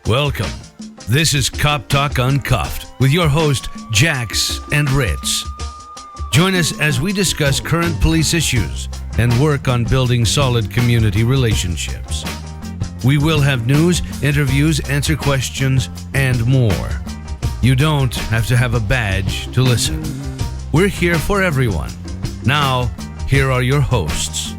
Welcome. This is Cop Talk Uncuffed with your host, Jax and Ritz. Join us as we discuss current police issues and work on building solid community relationships. We will have news, interviews, answer questions, and more. You don't have to have a badge to listen. We're here for everyone. Now, here are your hosts.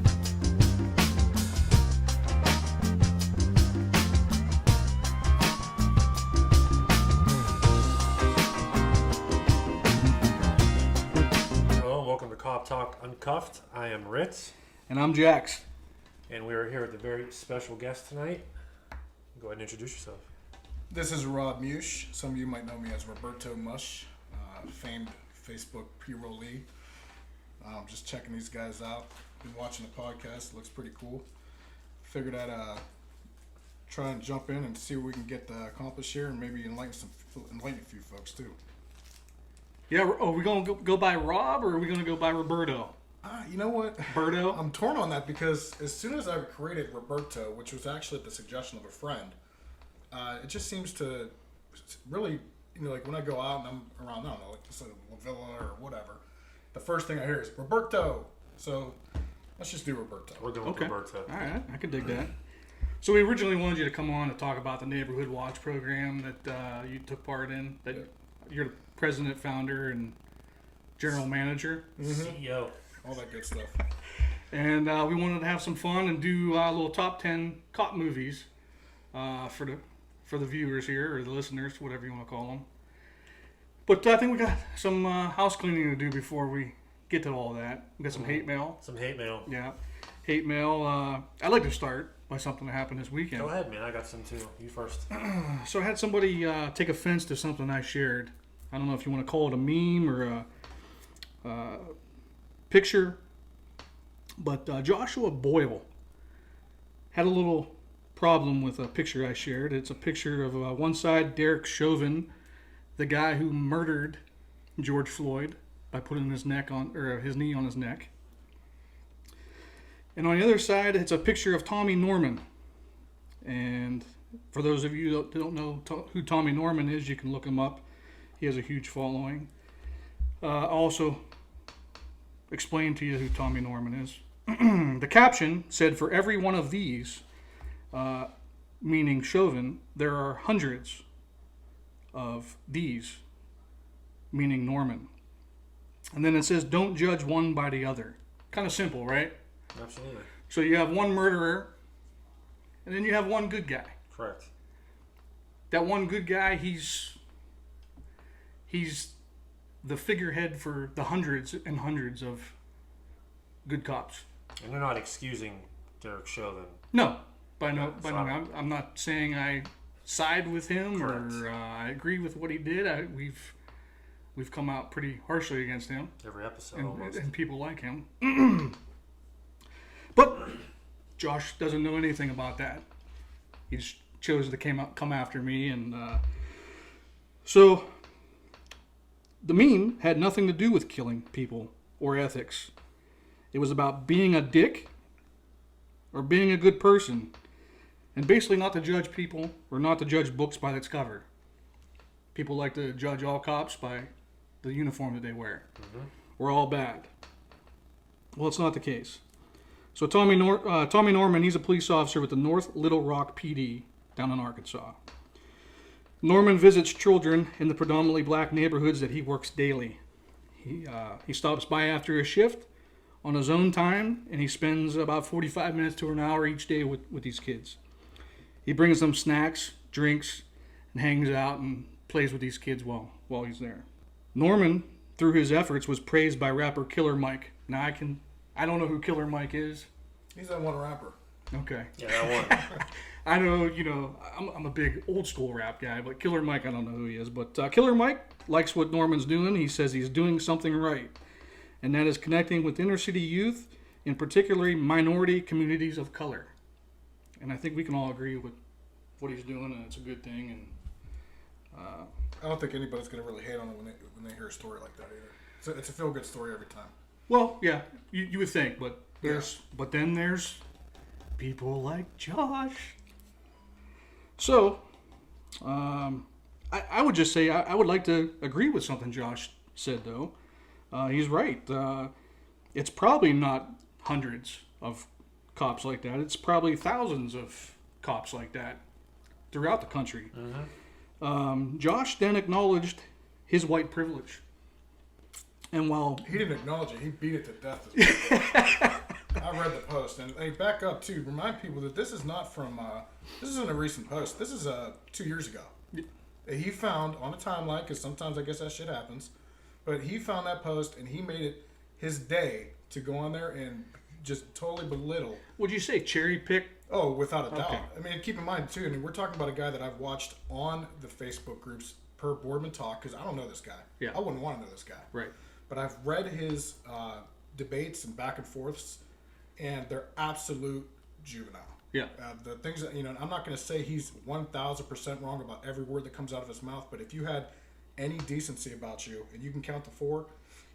Talk Uncuffed. I am Ritz. And I'm Jax. And we are here with a very special guest tonight. Go ahead and introduce yourself. This is Musch. Some of you might know me as Roberto Musch, famed Facebook pre-rollee. Just checking these guys out. Been watching the podcast. Looks pretty cool. Figured I'd try and jump in and see what we can get accomplished here and maybe enlighten a few folks too. Yeah, are we going to go by Rob or are we going to go by Roberto? You know what? Berto? I'm torn on that because as soon as I created Roberto, which was actually at the suggestion of a friend, it just seems to really, like when I go out and I'm around, I don't know, like just La Villa or whatever, the first thing I hear is Roberto. So let's just do Roberto. We're going with Roberto. All right, I can dig that. So we originally wanted you to come on to talk about the Neighborhood Watch program that you took part in, that you're the president, founder, and general manager. CEO. All that good stuff. And we wanted to have some fun and do a little top 10 cop movies for the viewers here, or the listeners, whatever you want to call them. But I think we got some house cleaning to do before we get to all that. We got some hate mail. Some hate mail. Yeah. Hate mail. I'd like to start by something that happened this weekend. Go ahead, man. I got some too. You first. So I had somebody take offense to something I shared. I don't know if you want to call it a meme or a picture, but Joshua Boyle had a little problem with a picture I shared. It's a picture of one side, Derek Chauvin, the guy who murdered George Floyd by putting his knee on his neck. And on the other side, it's a picture of Tommy Norman. And for those of you that don't know who Tommy Norman is, you can look him up. He has a huge following. Also, explain to you who Tommy Norman is. The caption said, "For every one of these," meaning Chauvin, "there are hundreds of these," meaning Norman. And then it says, "Don't judge one by the other." Kind of simple, right? Absolutely. So you have one murderer, and then you have one good guy. Correct. That one good guy, he's the figurehead for the hundreds and hundreds of good cops. And they're not excusing Derek Chauvin. No, by no means. I'm not saying I side with him. Correct. Or I agree with what he did. We've come out pretty harshly against him. Every episode, almost. And people like him. But Josh doesn't know anything about that. He just chose to come after me, and so the meme had nothing to do with killing people or ethics. It was about being a dick or being a good person, and basically not to judge people or not to judge books by its cover. People like to judge all cops by the uniform that they wear. Mm-hmm. We're all bad. Well, it's not the case. So Tommy Norman, he's a police officer with the North Little Rock PD down in Arkansas. Norman visits children in the predominantly black neighborhoods that he works daily. He stops by after his shift on his own time, and he spends about 45 minutes to an hour each day with these kids. He brings them snacks, drinks, and hangs out and plays with these kids while he's there. Norman, through his efforts, was praised by rapper Killer Mike. Now I don't know who Killer Mike is. He's that one rapper. Okay. Yeah, that one. I know, I'm a big old school rap guy, but Killer Mike, I don't know who he is. But Killer Mike likes what Norman's doing. He says he's doing something right, and that is connecting with inner city youth, in particularly minority communities of color. And I think we can all agree with what he's doing, and it's a good thing. And I don't think anybody's going to really hate on it when they hear a story like that either. It's a feel-good story every time. Well, yeah, you would think, but then there's people like Josh. So, I would just say I would like to agree with something Josh said, though. He's right. It's probably not hundreds of cops like that. It's probably thousands of cops like that throughout the country. Josh then acknowledged his white privilege. And while He didn't acknowledge it. He beat it to death. As well. I read the post, and hey, back up too. Remind people that this is not from. This isn't a recent post. This is 2 years ago. He found on a timeline, because sometimes I guess that shit happens. But he found that post, and he made it his day to go on there and just totally belittle. would you say cherry pick? Oh, without a doubt. Okay. I mean, keep in mind too. I mean, we're talking about a guy that I've watched on the Facebook groups per Boardman Talk, because I don't know this guy. Yeah. I wouldn't want to know this guy. Right. But I've read his debates and back and forths, and they're absolute juvenile. Yeah. The things that, I'm not going to say he's 1,000% wrong about every word that comes out of his mouth, but if you had any decency about you, and you can count to 4,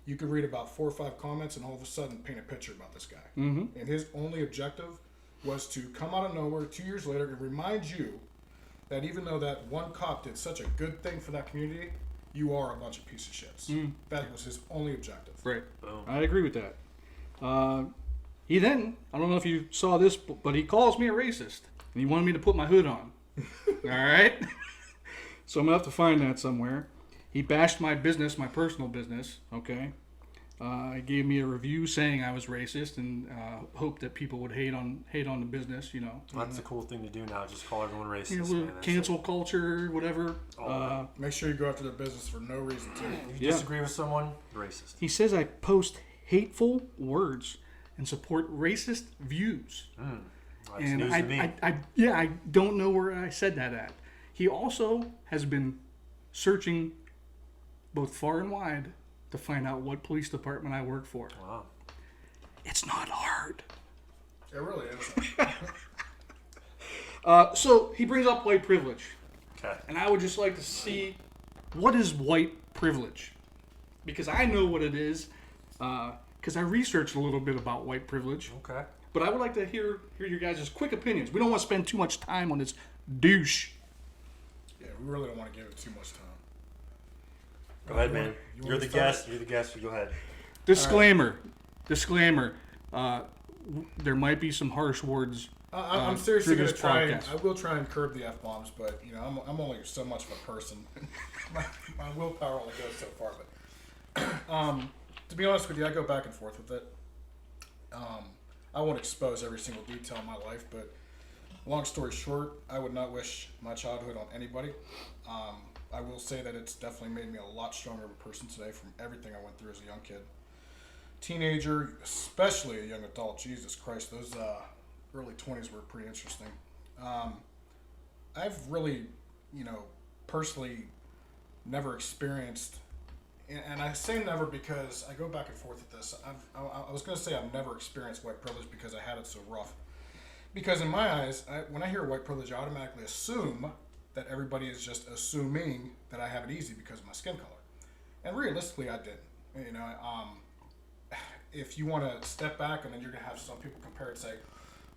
you could read about 4 or 5 comments and all of a sudden paint a picture about this guy. Mm-hmm. And his only objective was to come out of nowhere 2 years later and remind you that even though that one cop did such a good thing for that community, you are a bunch of piece of shits. That was his only objective. Right. Boom. I agree with that. He then, I don't know if you saw this, but he calls me a racist. And he wanted me to put my hood on. All right? So I'm going to have to find that somewhere. He bashed my business, my personal business, okay? He gave me a review saying I was racist and hoped that people would hate on the business, That's a cool thing to do now. Just call everyone racist. Man. That's cancel culture, whatever. Make sure you go after their business for no reason, too. If you disagree with someone, racist. He says I post hateful words and support racist views. That's And news to me. I don't know where I said that at. He also has been searching both far and wide to find out what police department I work for. Wow. It's not hard. It really is. So he brings up white privilege. Okay. And I would just like to see, what is white privilege? Because I know what it is, because I researched a little bit about white privilege. Okay. But I would like to hear your guys' quick opinions. We don't want to spend too much time on this douche. Yeah, we really don't want to give it too much time. Go ahead, man. You You're want the to start? guest. You're the guest. You go ahead. Disclaimer. There might be some harsh words. I'm seriously through going to this try. And, podcast. I will try and curb the F-bombs, but I'm only so much of a person. my willpower only goes so far. But to be honest with you, I go back and forth with it. I won't expose every single detail of my life, but long story short, I would not wish my childhood on anybody. I will say that it's definitely made me a lot stronger of a person today from everything I went through as a young kid. Teenager, especially a young adult, Jesus Christ, those early 20s were pretty interesting. I've really, personally never experienced, and I say never because I go back and forth with this. I was going to say I've never experienced white privilege because I had it so rough. Because in my eyes, when I hear white privilege, I automatically assume that everybody is just assuming that I have it easy because of my skin color. And realistically, I didn't. If you want to step back and then you're going to have some people compare it and say,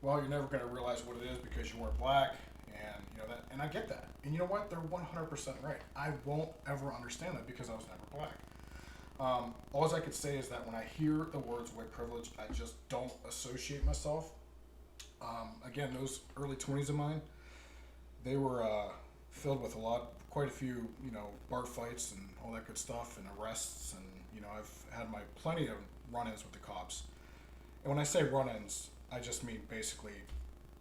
well, you're never going to realize what it is because you weren't black, and that, and I get that. And you know what? They're 100% right. I won't ever understand that because I was never black. All I could say is that when I hear the words white privilege, I just don't associate myself. Again, those early 20s of mine, they were filled with quite a few, bar fights and all that good stuff, and arrests, and I've had plenty of run-ins with the cops. And when I say run-ins, I just mean basically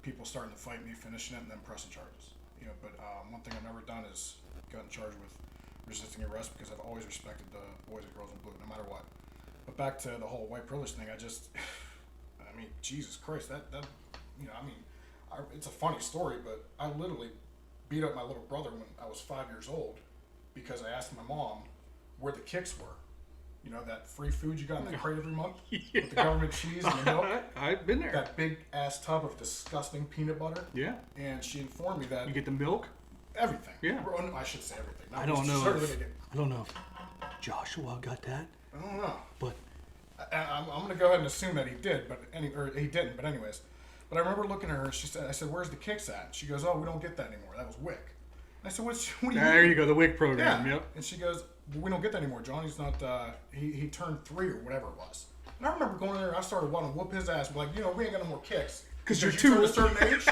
people starting to fight me, finishing it, and then pressing charges. But one thing I've never done is gotten charged with resisting arrest because I've always respected the boys and girls in blue, no matter what. But back to the whole white privilege thing, I mean, Jesus Christ, it's a funny story, but I literally beat up my little brother when I was 5 years old because I asked my mom where the kicks were. That free food you got in the crate every month with the government cheese and the milk. I've been there. That big ass tub of disgusting peanut butter. Yeah. And she informed me that You get the milk? everything. Yeah. Well, no, I should say everything. I don't know. Certainly I don't know if Joshua got that, I don't know. but I'm going to go ahead and assume that he did, or he didn't. But anyways, but I remember looking at her. I said, "Where's the kicks at?" She goes, "Oh, we don't get that anymore. That was WIC." I said, what do you There mean? you go, the WIC program. Yeah. Yep. And she goes, we don't get that anymore, John. He's not, he turned 3 or whatever it was. And I remember going in there, I started wanting to whoop his ass. Like, we ain't got no more kicks. Because you're you too turned a old. certain age.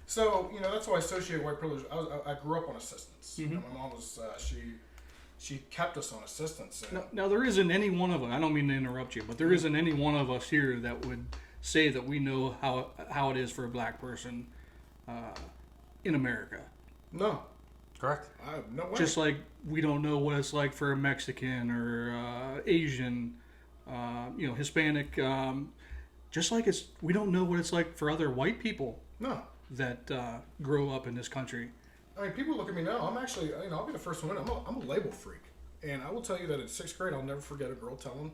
So, that's why I associate white privilege. I grew up on assistance. Mm-hmm. My mom was, she kept us on assistance. And, Now, there isn't any one of us, I don't mean to interrupt you, but there isn't any one of us here that would say that we know how it is for a black person in America. no. Correct. No way. Just like we don't know what it's like for a Mexican or Asian, Hispanic. Just like we don't know what it's like for other white people No. that grow up in this country. I mean, people look at me now. I'm actually, I'll be the first one. I'm a label freak. And I will tell you that in 6th grade, I'll never forget a girl telling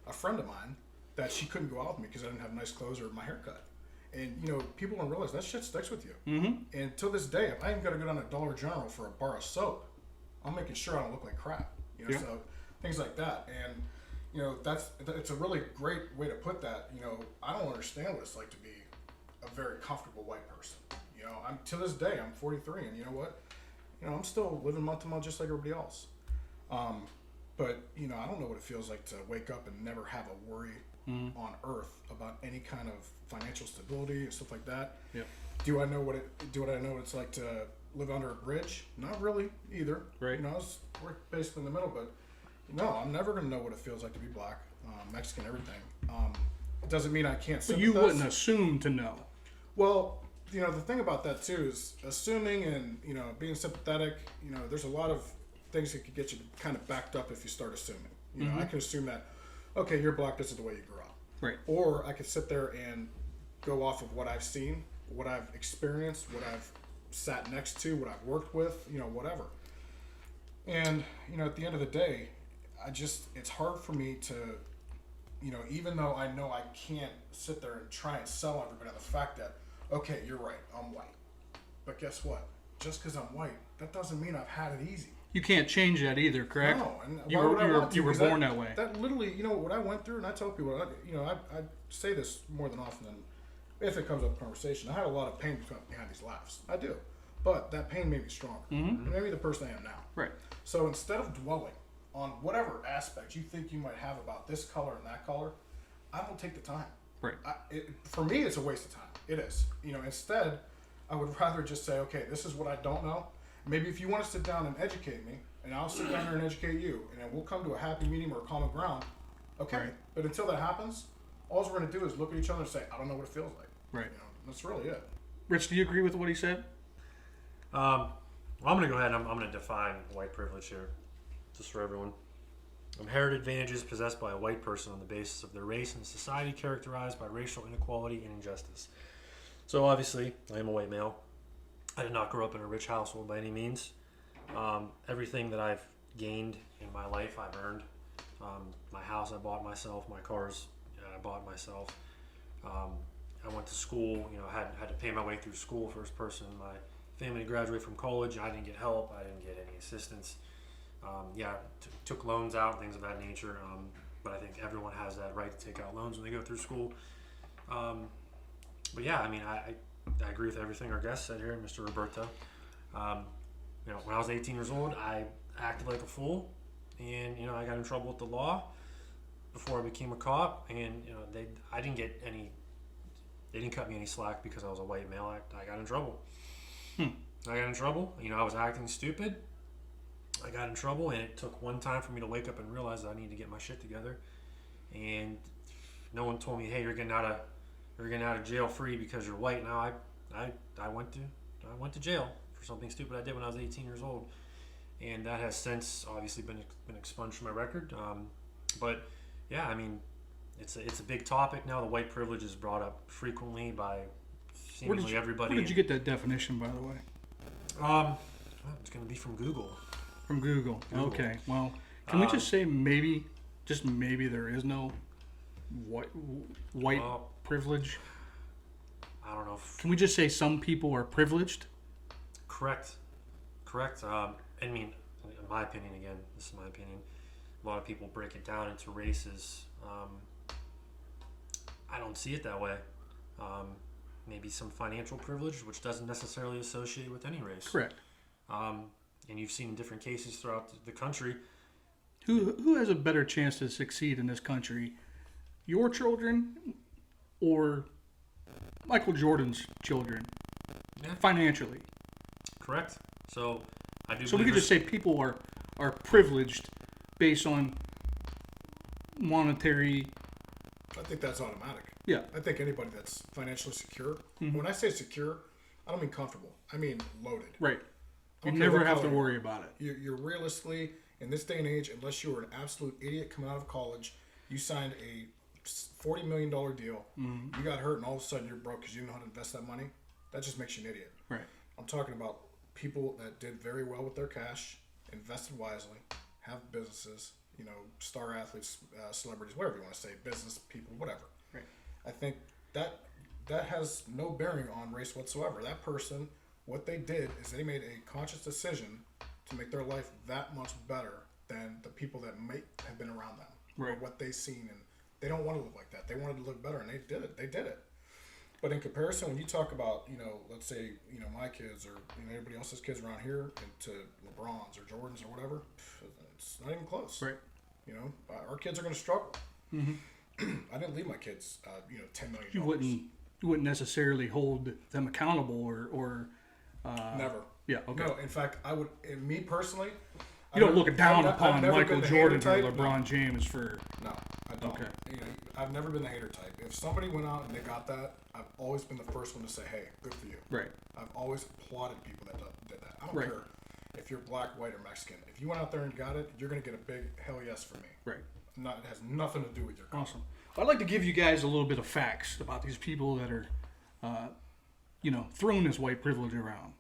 a friend of mine that she couldn't go out with me because I didn't have nice clothes or my haircut. And, people don't realize that shit sticks with you. Mm-hmm. And to this day, if I ain't got to go down to Dollar General for a bar of soap, I'm making sure I don't look like crap. Yeah. So things like that. And, it's a really great way to put that. I don't understand what it's like to be a very comfortable white person. I'm to this day, I'm 43, and you know what? I'm still living month to month just like everybody else. But I don't know what it feels like to wake up and never have a worry on earth about any kind of financial stability and stuff like that. Yep. Do I know what it's like to live under a bridge? Not really either. Right. We're basically in the middle, but no, I'm never gonna know what it feels like to be black, Mexican, everything. It doesn't mean I can't But sympathize. you wouldn't assume to know. Well, the thing about that too is assuming and being sympathetic. There's a lot of things that could get you kind of backed up if you start assuming. I can assume that, okay, you're black. This is the way you grew up. Right. Or I could sit there and go off of what I've seen, what I've experienced, what I've sat next to, what I've worked with, whatever. And at the end of the day, it's hard for me to, even though I know I can't sit there and try and sell everybody on the fact that, okay, you're right, I'm white. But guess what? Just because I'm white, that doesn't mean I've had it easy. You can't change that either, correct? No, and You why were- would I you were- want to? you were 'Cause born that way. That literally, what I went through, and I tell people, I say this more than often than if it comes up in conversation. I had a lot of pain behind these laughs. I do, but that pain made me stronger. And maybe the person I am now. Right. So instead of dwelling on whatever aspect you think you might have about this color and that color, I don't take the time. Right. For me, it's a waste of time. It is. Instead, I would rather just say, okay, this is what I don't know. Maybe if you want to sit down and educate me, and I'll sit down there and educate you, and then we'll come to a happy medium or a common ground. Okay. Right. But until that happens, all we're going to do is look at each other and say, I don't know what it feels like. Right. That's really it. Rich, do you agree with what he said? Well, I'm going to go ahead and I'm going to define white privilege here, just for everyone. Inherited advantages possessed by a white person on the basis of their race in a society characterized by racial inequality and injustice. So obviously, I am a white male. I did not grow up in a rich household by any means. Everything that I've gained in my life, I've earned. My house, I bought myself. My cars, I bought myself. I went to school. Had to pay my way through school. First person in my family to graduate from college. I didn't get help. I didn't get any assistance. Took loans out, things of that nature. But I think everyone has that right to take out loans when they go through school. But yeah, I agree with everything our guest said here, Mr. Roberto. When I was 18 years old, I acted like a fool, and I got in trouble with the law before I became a cop, and I didn't get any. They didn't cut me any slack because I was a white male. I got in trouble. I got in trouble. I was acting stupid. I got in trouble, and it took one time for me to wake up and realize that I need to get my shit together. And no one told me, "Hey, you're getting out of jail free because you're white." Now I went to jail for something stupid I did when I was 18 years old, and that has since obviously been expunged from my record. But yeah, it's a big topic now. The white privilege is brought up frequently by seemingly everybody. Where did you get that definition, by the way? It's going to be from Google. From Google. Okay. Well, can we just say maybe there is no white privilege? I don't know. Can we just say some people are privileged? Correct. In my opinion, again, this is my opinion, a lot of people break it down into races. I don't see it that way. Maybe some financial privilege, which doesn't necessarily associate with any race. Correct. And you've seen different cases throughout the country. Who has a better chance to succeed in this country? Your children or Michael Jordan's children? Yeah. Financially. Correct. So I do. So we could just say people are privileged based on monetary. I think that's automatic. Yeah. I think anybody that's financially secure. When I say secure, I don't mean comfortable. I mean loaded. Right. You Okay, never what have to color? worry about it. You're realistically, in this day and age, unless you were an absolute idiot coming out of college, you signed a $40 million deal, you got hurt, and all of a sudden you're broke because you didn't know how to invest that money. That just makes you an idiot. Right. I'm talking about people that did very well with their cash, invested wisely, have businesses, star athletes, celebrities, whatever you want to say, business people, whatever. Right. I think that has no bearing on race whatsoever. That person, what they did is they made a conscious decision to make their life that much better than the people that might have been around them. Right. Or what they seen, and they don't want to live like that. They wanted to look better, and they did it. They did it. But in comparison, when you talk about, let's say, my kids or anybody else's kids around here, into LeBron's or Jordan's or whatever, it's not even close. Right. Our kids are going to struggle. I didn't leave my kids, $10 million. You wouldn't necessarily hold them accountable or Never. Yeah. Okay. No, in fact, I would. And me personally, You don't look down I've upon never Michael been the Jordan hater or type. LeBron James for. No, I don't. Okay. I've never been the hater type. If somebody went out and they got that, I've always been the first one to say, "Hey, good for you." Right. I've always applauded people that did that. I don't Right. care if you're black, white, or Mexican. If you went out there and got it, you're gonna get a big hell yes from me. Right. It has nothing to do with your color. Awesome. I'd like to give you guys a little bit of facts about these people that are, throwing this white privilege around.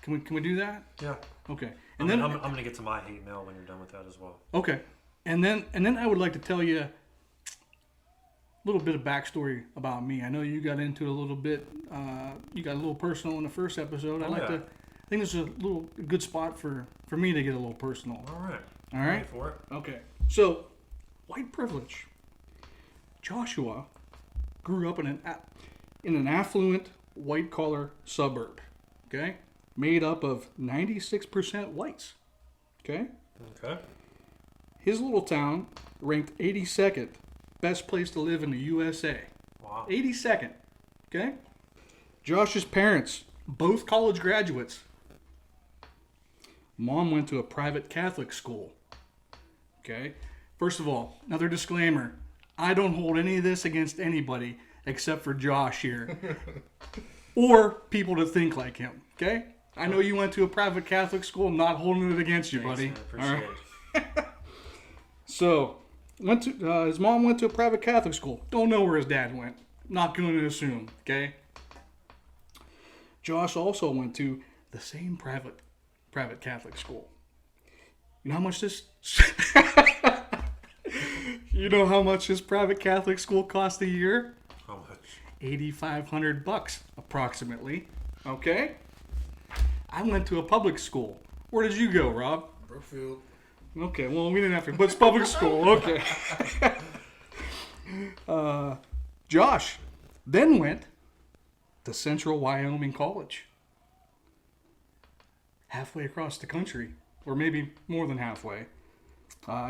Can we do that? Yeah. Okay. And And then I'm going to get to my hate mail when you're done with that as well. okay, and then I would like to tell you a little bit of backstory about me. I know you got into it a little bit. You got a little personal in the first episode. I think it's a good spot for me to get a little personal. All right. All right. Ready for it? Okay. So, white privilege. Joshua grew up in an affluent white collar suburb. Okay, made up of 96% whites. Okay. Okay. His little town ranked 82nd best place to live in the USA. Wow. 82nd. Okay? Josh's parents, both college graduates. Mom went to a private Catholic school. Okay? First of all, another disclaimer. I don't hold any of this against anybody except for Josh here. Or people that think like him. Okay? I know you went to a private Catholic school. I'm not holding it against you, Thanks, buddy. man. Appreciate it. So, his mom went to a private Catholic school. Don't know where his dad went. Not going to assume, okay? Josh also went to the same private Catholic school. You know how much this... You know how much this private Catholic school cost a year? How much? $8,500 approximately. Okay? I went to a public school. Where did you go, Rob? Brookfield. Okay, well, we didn't have to, but it's public school. Okay. Josh then went to Central Wyoming College. Halfway across the country, or maybe more than halfway.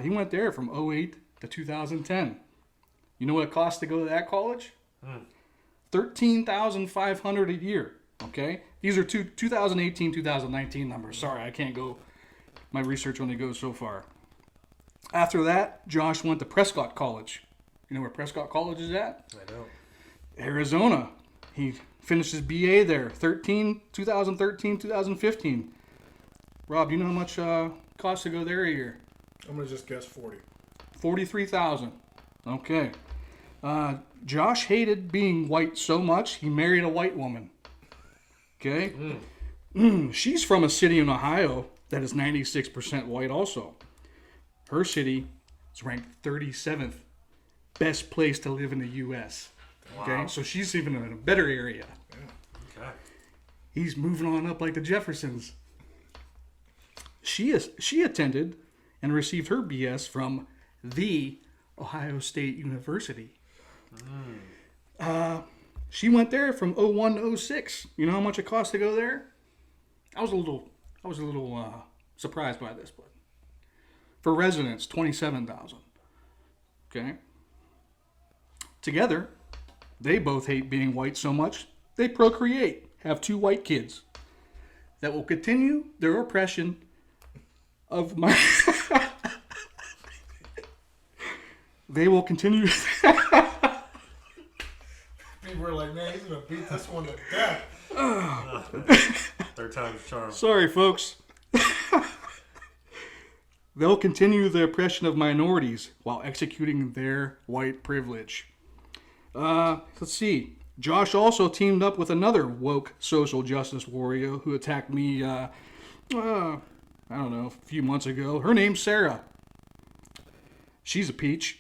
He went there from 2008 to 2010. You know what it costs to go to that college? $13,500 a year. Okay? These are 2018, 2019 numbers. Sorry, I can't go... My research only goes so far. After that, Josh went to Prescott College. You know where Prescott College is at? I don't. Arizona. He finished his BA there, 2013, 2015. Rob, you know how much costs to go there a year? I'm gonna just guess 40. $43,000. Okay. Josh hated being white so much, he married a white woman. Okay? She's from a city in Ohio that is 96% white also. Her city is ranked 37th best place to live in the U.S. Okay? Wow. So she's even in a better area. Okay. He's moving on up like the Jeffersons. She attended and received her BS from the Ohio State University. She went there from 01 to 06. You know how much it cost to go there? I was a little I was a little surprised by this, but for residents, 27,000. Okay. Together, they both hate being white so much they procreate, have 2 white kids that will continue their oppression of my. They will continue. People were like, man, he's gonna beat this one to death. Third time's a charm. Sorry, folks. They'll continue the oppression of minorities while executing their white privilege. Let's see. Josh also teamed up with another woke social justice warrior who attacked me, I don't know, a few months ago. Her name's Sarah. She's a peach.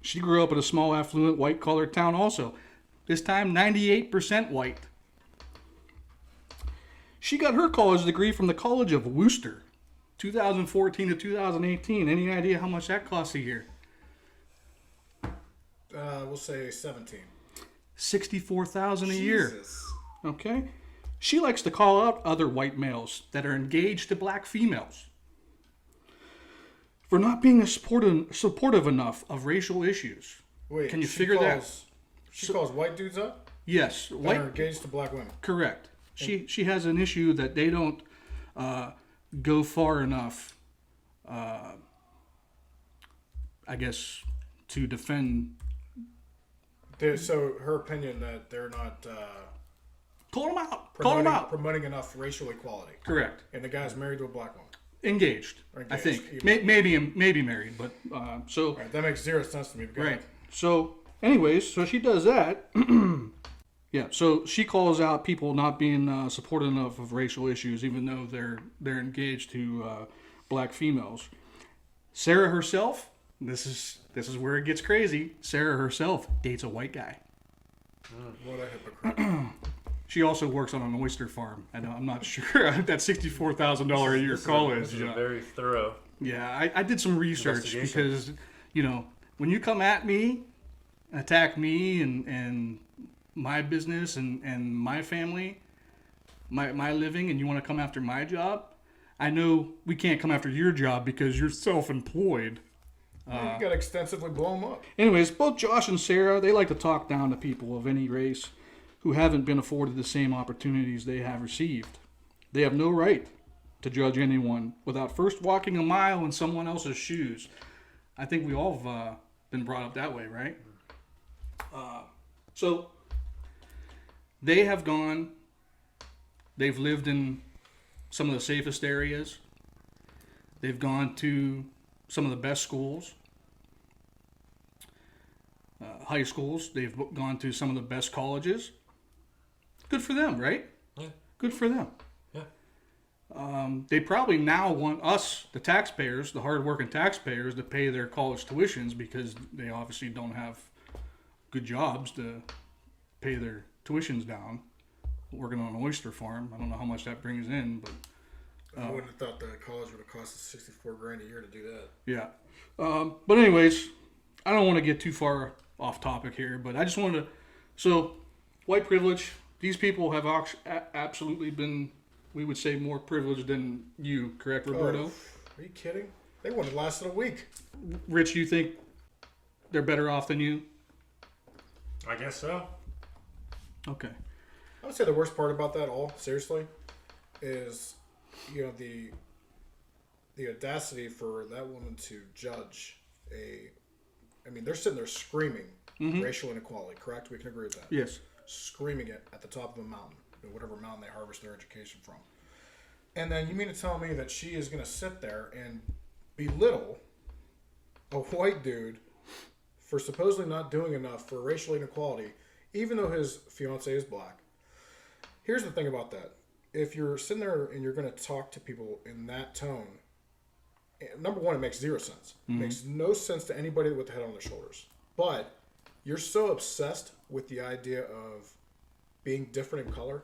She grew up in a small, affluent, white-collar town also. This time, 98% white. She got her college degree from the College of Worcester, 2014 to 2018. Any idea how much that costs a year? We'll say 17. $64,000 a year. Jesus. Okay? She likes to call out other white males that are engaged to black females for not being supportive enough of racial issues. Wait, Can you figure that? She calls white dudes up Yes, that white. are engaged to black women. Correct. She has an issue that they don't go far enough, I guess, to defend. So her opinion that they're not Call them out. Call them out. promoting enough racial equality. Correct. And the guy's married to a black woman. Engaged. Or I think engaged. maybe married, but so. All right, that makes zero sense to me. Right. So, anyways, so she does that. Yeah. So she calls out people not being supportive enough of racial issues, even though they're engaged to black females. Sarah herself. This is where it gets crazy. Sarah herself dates a white guy. What a hypocrite. She also works on an oyster farm. I know. I'm not sure that $64,000 a year college. This is a very thorough. Yeah, I did some research Investigation. because, when you come at me, attack me and my business and my family, my living, and you want to come after my job, I know we can't come after your job because you're self-employed. You got to extensively blow them up. Anyways, both Josh and Sarah, they like to talk down to people of any race who haven't been afforded the same opportunities they have received. They have no right to judge anyone without first walking a mile in someone else's shoes. I think we all have been brought up that way, right? So they have gone, they've lived in some of the safest areas. They've gone to some of the best schools, high schools. They've gone to some of the best colleges. Good for them, right? Yeah. Good for them. Yeah. They probably now want us, the taxpayers, the hard-working taxpayers, to pay their college tuitions because they obviously don't have good jobs to pay their tuitions down. Working on an oyster farm, I don't know how much that brings in, but I wouldn't have thought that college would have cost us $64,000 a year to do that. yeah. But anyways, I don't want to get too far off topic here, but I just wanted to. So, white privilege. These people have absolutely been, we would say, more privileged than you, correct, Roberto? Oh, are you kidding? They wouldn't have lasted a week. Rich, you think they're better off than you? I guess so. Okay. I would say the worst part about that all, seriously, is the audacity for that woman to judge they're sitting there screaming racial inequality, correct? We can agree with that. Yes. Screaming it at the top of a mountain, whatever mountain they harvest their education from. And then you mean to tell me that she is going to sit there and belittle a white dude for supposedly not doing enough for racial inequality, even though his fiance is black? Here's the thing about that. If you're sitting there and you're going to talk to people in that tone, number one, it makes zero sense. It makes no sense to anybody with the head on their shoulders. But you're so obsessed with the idea of being different in color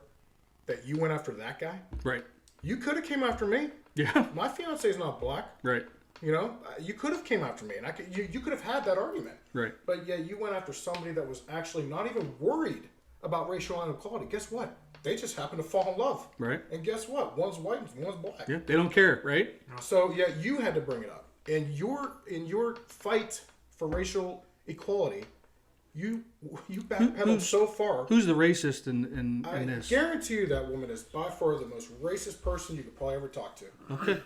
that you went after that guy. Right. You could have came after me. Yeah. My fiance is not black. Right. You could have came after me, and you could have had that argument. Right. But yeah, you went after somebody that was actually not even worried about racial inequality. Guess what? They just happen to fall in love. Right. And guess what? One's white and one's black. Yeah, they don't care, right? So yeah, you had to bring it up. And in your fight for racial equality, you backpedaled so far. Who's the racist in I this? guarantee you that woman is by far the most racist person you could probably ever talk to. Okay.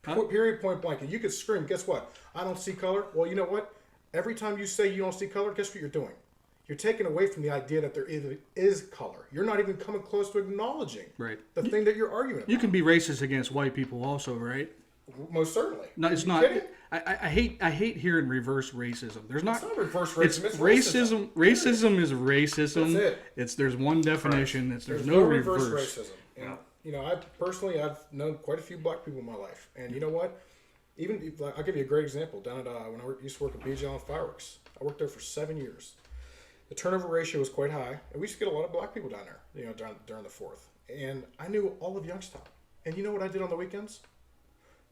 Period, point blank. And you could scream, guess what? I don't see color. Well, you know what? Every time you say you don't see color, guess what you're doing? You're taking away from the idea that there is color. You're not even coming close to acknowledging the thing that you're arguing about. You can be racist against white people also, right? Most certainly. No, it's not. Kidding? I hate hearing reverse racism. There's not. It's not reverse racism. It's racism. Racism is racism. That's it. There's one definition. There's no reverse reverse. racism. And, you know, I've known quite a few black people in my life. And you know what? Even I'll give you a great example. Down at when I used to work at BJ Allen Fireworks, I worked there for 7 years. The turnover ratio was quite high, and we used to get a lot of black people down there. You know, during the 4th. And I knew all of Youngstown. And you know what I did on the weekends?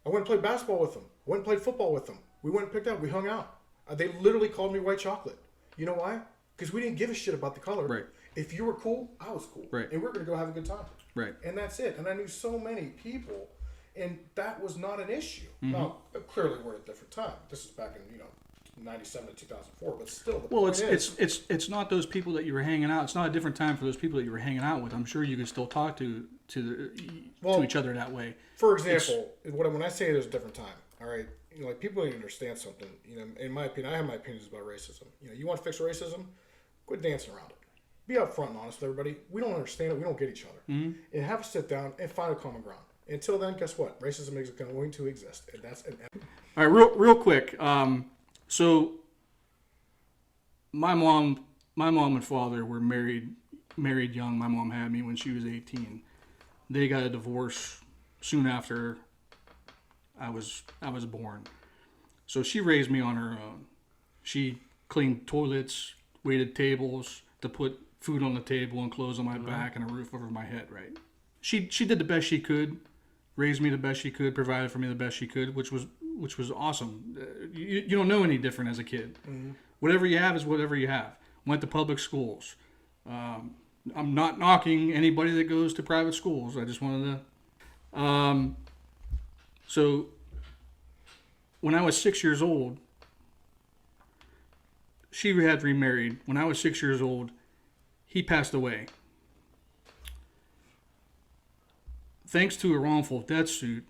I went and played basketball with them. I went and played football with them. We went and picked up. We hung out. They literally called me white chocolate. You know why? Because we didn't give a shit about the color. Right. If you were cool, I was cool. Right. And we were going to go have a good time. Right. And that's it. And I knew so many people, and that was not an issue. Mm-hmm. Now, clearly we're at a different time. This is back in, 97 to 2004, but still. Well, it's not those people that you were hanging out. It's not a different time for those people that you were hanging out with. I'm sure you could still talk to each other that way. For example, when I say there's a different time, all right, like people need to understand something. In my opinion, I have my opinions about racism. You want to fix racism? Quit dancing around it. Be upfront and honest with everybody. We don't understand it. We don't get each other. Mm-hmm. And have a sit down and find a common ground. Until then, guess what? Racism is going to exist, and that's an. All right, real quick. So my mom and father were married young. My mom had me when she was 18. They got a divorce soon after I was born. So she raised me on her own. She cleaned toilets, waited tables to put food on the table and clothes on my back and a roof over my head, right? She did the best she could, raised me the best she could, provided for me the best she could, which was awesome. You don't know any different as a kid. Mm-hmm. Whatever you have is whatever you have. Went to public schools. I'm not knocking anybody that goes to private schools. I just wanted to. So when I was 6 years old, she had remarried. When I was 6 years old, he passed away. Thanks to a wrongful death suit,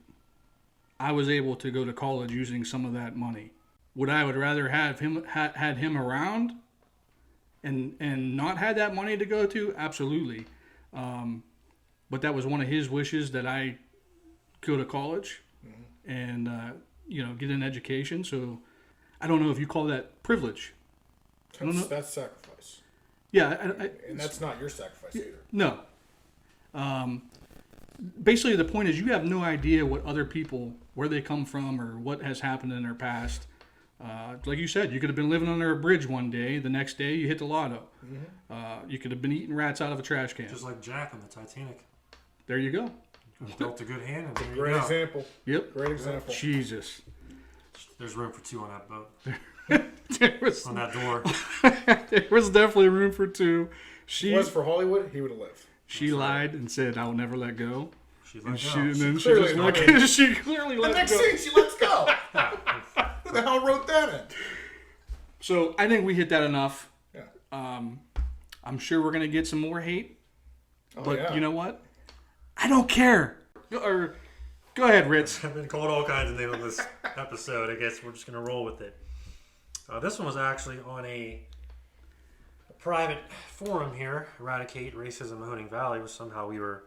I was able to go to college using some of that money. Would I rather have him had him around and not had that money to go to? Absolutely. But that was one of his wishes, that I go to college and get an education. So I don't know if you call that privilege. That's sacrifice. Yeah. And that's not your sacrifice either. No. Basically, the point is you have no idea what other people, where they come from or what has happened in their past. Like you said, you could have been living under a bridge one day. The next day, you hit the lotto. Mm-hmm. You could have been eating rats out of a trash can. Just like Jack on the Titanic. There you go. Built a good hand, and there Great you go. example. Yep. Great example. Jesus. There's room for two on that boat. On that door. There was definitely room for two. If it was for Hollywood, he would have lived. She lied and said, "I will never let go." She let go. She clearly let go. The next scene, she lets go. Who the hell wrote that in? So I think we hit that enough. Yeah. I'm sure we're gonna get some more hate, but yeah. You know what? I don't care. Or go ahead, Ritz. I've been called all kinds of names on this episode. I guess we're just gonna roll with it. This one was actually on a private forum here. Eradicate Racism in Mahoning Valley. Was somehow we were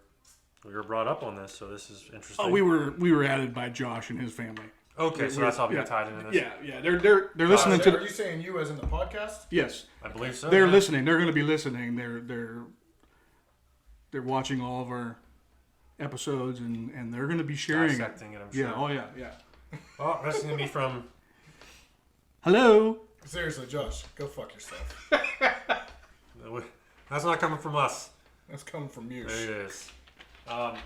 brought up on this, so this is interesting. Oh, we were added by Josh and his family. Okay, so that's how we got tied into this. Yeah. They're listening to. Are you saying you as in the podcast? Yes, I believe so. They're listening. They're going to be listening. They're watching all of our episodes and they're going to be sharing dissecting it. I'm sure. Yeah. Oh yeah. Oh, that's going to be from. Hello. Seriously, Josh, go fuck yourself. That's not coming from us. That's coming from you. There it is. All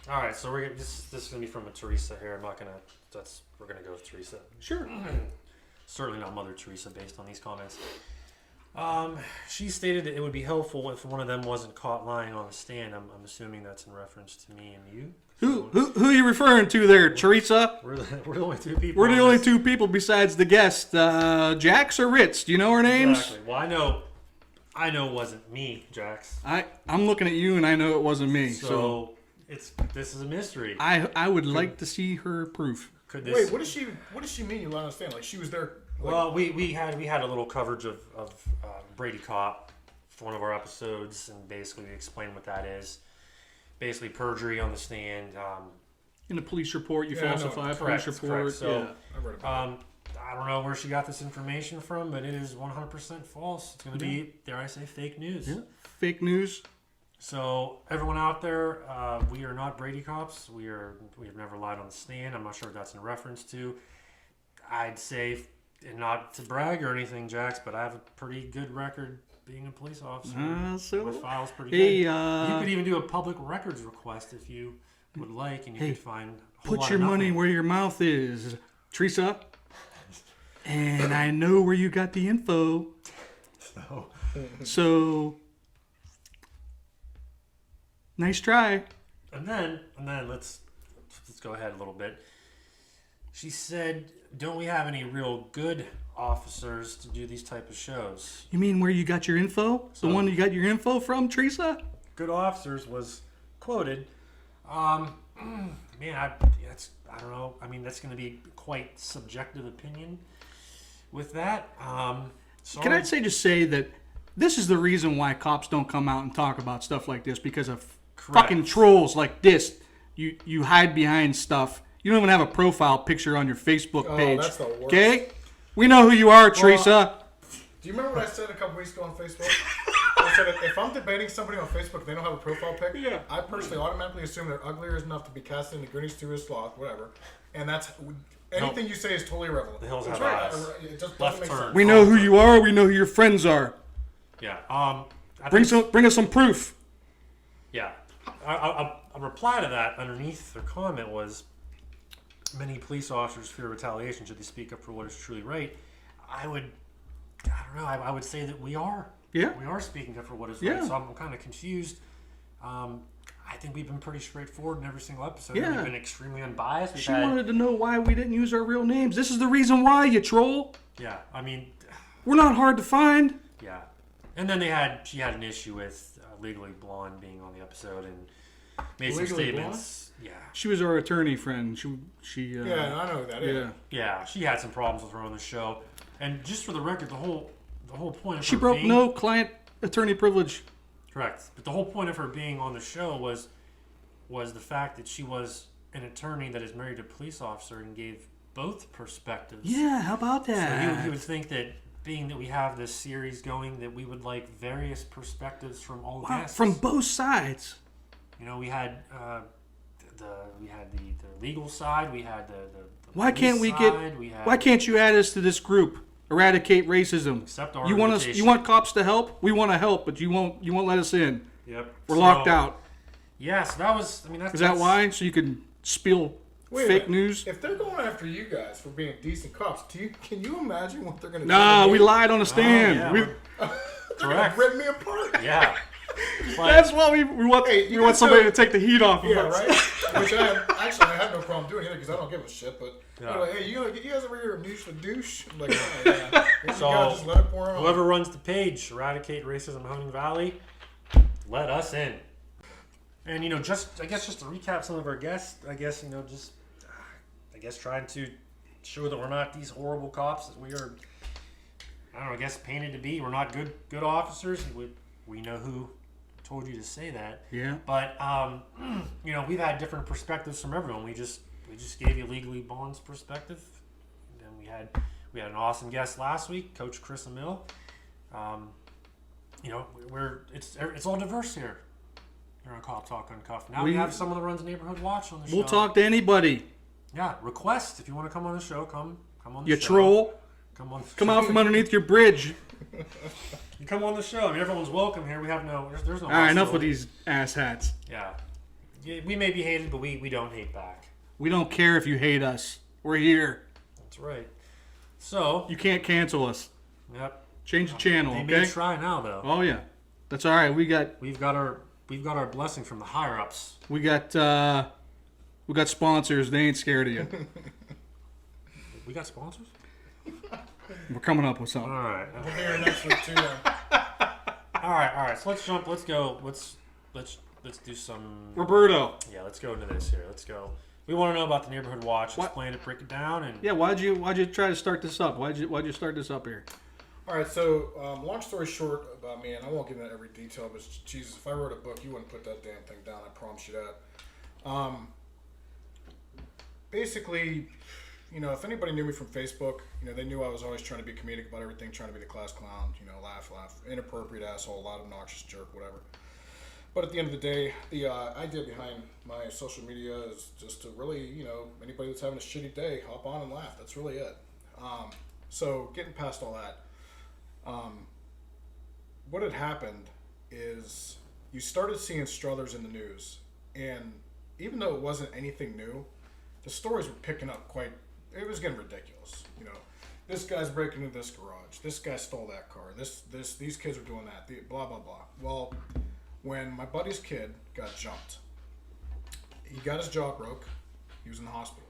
right, so this is gonna be from a Teresa here. We're gonna go with Teresa. Sure. Certainly not Mother Teresa based on these comments. She stated that it would be helpful if one of them wasn't caught lying on the stand. I'm assuming that's in reference to me and you. Who are you referring to there, Teresa? We're the only two people. We're the only two people besides the guest. Jax or Ritz? Do you know our names? Exactly. Well, I know it wasn't me, Jax. I'm looking at you and I know it wasn't me. So this is a mystery. I would like to see her proof. Wait, what does she mean? You don't understand? Like she was there. Like, Well, we had a little coverage of Brady Cop for one of our episodes, and basically we explained what that is. Basically, perjury on the stand. In a police report, you falsify a police report. Correct. So, I read about I don't know where she got this information from, but it is 100% false. It's going to be, dare I say, fake news. Yeah. Fake news. So, everyone out there, we are not Brady Cops. We have never lied on the stand. I'm not sure what that's in reference to. I'd say, and not to brag or anything, Jax, but I have a pretty good record being a police officer. So My file's pretty hey, good. You could even do a public records request if you would like, and you could find a whole put lot your of money nothing. where your mouth is, Teresa. And I know where you got the info. So nice try. And then let's go ahead a little bit. She said, "Don't we have any real good officers to do these type of shows?" You mean where you got your info? The one you got your info from, Teresa? Good officers was quoted. Man, I don't know. I mean, that's going to be quite subjective opinion with that. Sorry. Can I just say that this is the reason why cops don't come out and talk about stuff like this, because of fucking trolls like this. You hide behind stuff. You don't even have a profile picture on your Facebook page. that's the worst. Okay? We know who you are, Teresa. Do you remember what I said a couple weeks ago on Facebook? I said if I'm debating somebody on Facebook and they don't have a profile pic, I personally automatically assume they're uglier enough to be cast into Goonies 2 or Sloth, whatever. And that's anything you say is totally irrelevant. The hills That's have right. eyes. It just Left doesn't make turn. sense. We know who you are. We know who your friends are. Yeah. Bring us some proof. Yeah. A reply to that underneath their comment was, many police officers fear retaliation should they speak up for what is truly right. I don't know. I would say that we are. Yeah. We are speaking up for what is Yeah. right. So I'm kind of confused. I think we've been pretty straightforward in every single episode. Yeah. We've been extremely unbiased. She wanted to know why we didn't use our real names. This is the reason why, you troll. Yeah. I mean, We're not hard to find. yeah. And then she had an issue with Legally Blonde being on the episode and made some Legally statements. Yeah. She was our attorney friend. She Yeah, I know who that is. yeah. Yeah, she had some problems with her on the show. And just for the record, the whole point of She her broke being, no client attorney privilege. correct. But the whole point of her being on the show was the fact that she was an attorney that is married to a police officer and gave both perspectives. Yeah, how about So that? he would think that being that we have this series going, that we would like various perspectives from all guests. From both sides. You know, we had the legal side, we had the Why can't we police get? side, we had Why can't you add us to this group? Eradicate racism. accept our You want us? invitation. You want cops to help? We want to help, but you won't let us in. Yep. We're locked out. Yeah, so that was. I mean, that's Is that why? So you can spill Wait a fake minute. news? If they're going after you guys for being decent cops, can you imagine what they're going to do? Nah, to me? we lied on the stand. yeah, We- we're- They're going correct. to rip me apart. Yeah. that's why we want. Hey, we you want guys somebody know- to take the heat off of Yeah, us. right. Which I have no problem doing either because I don't give a shit. But Yeah. they're like, hey, you guys ever hear of Musch the douche? I'm like, oh, yeah. You So, gotta just let it pour on. Whoever runs the page, Eradicate Racism Hunting Valley, let us in. And just to recap some of our guests, trying to show that we're not these horrible cops that we are. Painted to be. We're not good officers. We know who told you to say that. Yeah. But we've had different perspectives from everyone. We just gave you Legally Blonde's perspective. And then we had an awesome guest last week, Coach Chris Emil. It's all diverse here. You're on Cop Talk Uncuffed. Now we have someone that runs Neighborhood Watch on the show. We'll talk to anybody. Yeah, request if you want to come on the show. Come on the You show. troll. Come on. Come out from underneath your bridge. You come on the show. I mean, everyone's welcome here. We have there's no. All right, enough hostility. with these ass hats. Yeah, we may be hated, but we don't hate back. We don't care if you hate us. We're here. That's right. So You can't cancel us. yep. Change the channel, They okay? may try now, though. Oh yeah, that's all right. We got We've got our blessing from the higher ups. we got sponsors. They ain't scared of you. We got sponsors. We're coming up with something. All right. We'll be here next week too. Then. All right. So let's jump. Let's go. Let's do some. Roberto. Yeah, let's go into this here. Let's go. We want to know about the neighborhood watch. What? Explain it, break it down, and Yeah, why'd you try to start this up? Why'd you start this up here? All right, so long story short about me, and I won't get into every detail, but Jesus, if I wrote a book, you wouldn't put that damn thing down. I promise you that. Basically, if anybody knew me from Facebook, they knew I was always trying to be comedic about everything, trying to be the class clown, laugh, inappropriate asshole, a lot of obnoxious jerk, whatever. But at the end of the day, the idea behind my social media is just to really, anybody that's having a shitty day, hop on and laugh. That's really it. So getting past all that, what had happened is you started seeing Struthers in the news, and even though it wasn't anything new, the stories were picking up it was getting ridiculous. This guy's breaking into this garage, this guy stole that car, these kids are doing that, blah, blah, blah. Well, when my buddy's kid got jumped, he got his jaw broke, he was in the hospital.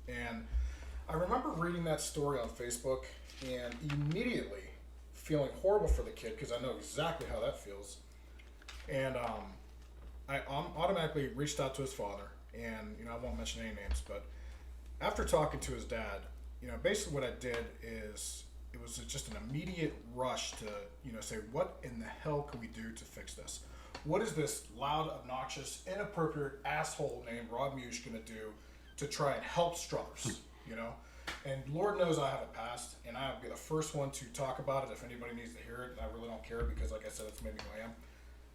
And I remember reading that story on Facebook and immediately feeling horrible for the kid because I know exactly how that feels. And I automatically reached out to his father, and I won't mention any names, but after talking to his dad, basically what I did is it was just an immediate rush to say, what in the hell can we do to fix this? What is this loud, obnoxious, inappropriate asshole named Rob Musch going to do to try and help Struthers? And Lord knows I have a past, and I'll be the first one to talk about it if anybody needs to hear it, and I really don't care because, like I said, it's made me who I am.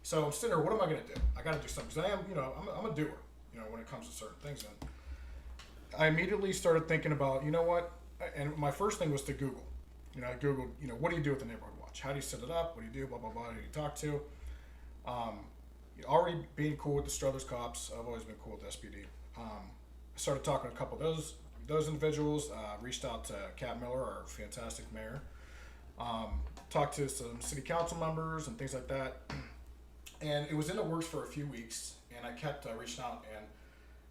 So I'm sitting there, what am I going to do? I got to do something, because I am, I'm a doer, when it comes to certain things. And I immediately started thinking about, what? And my first thing was to Google. I Googled, what do you do with the neighborhood watch? How do you set it up? What do you do? Blah, blah, blah. Who do you talk to? Already being cool with the Struthers cops. I've always been cool with SPD. I started talking to a couple of those individuals. Reached out to Cat Miller, our fantastic mayor. Talked to some city council members and things like that. And it was in the works for a few weeks, and I kept reaching out, and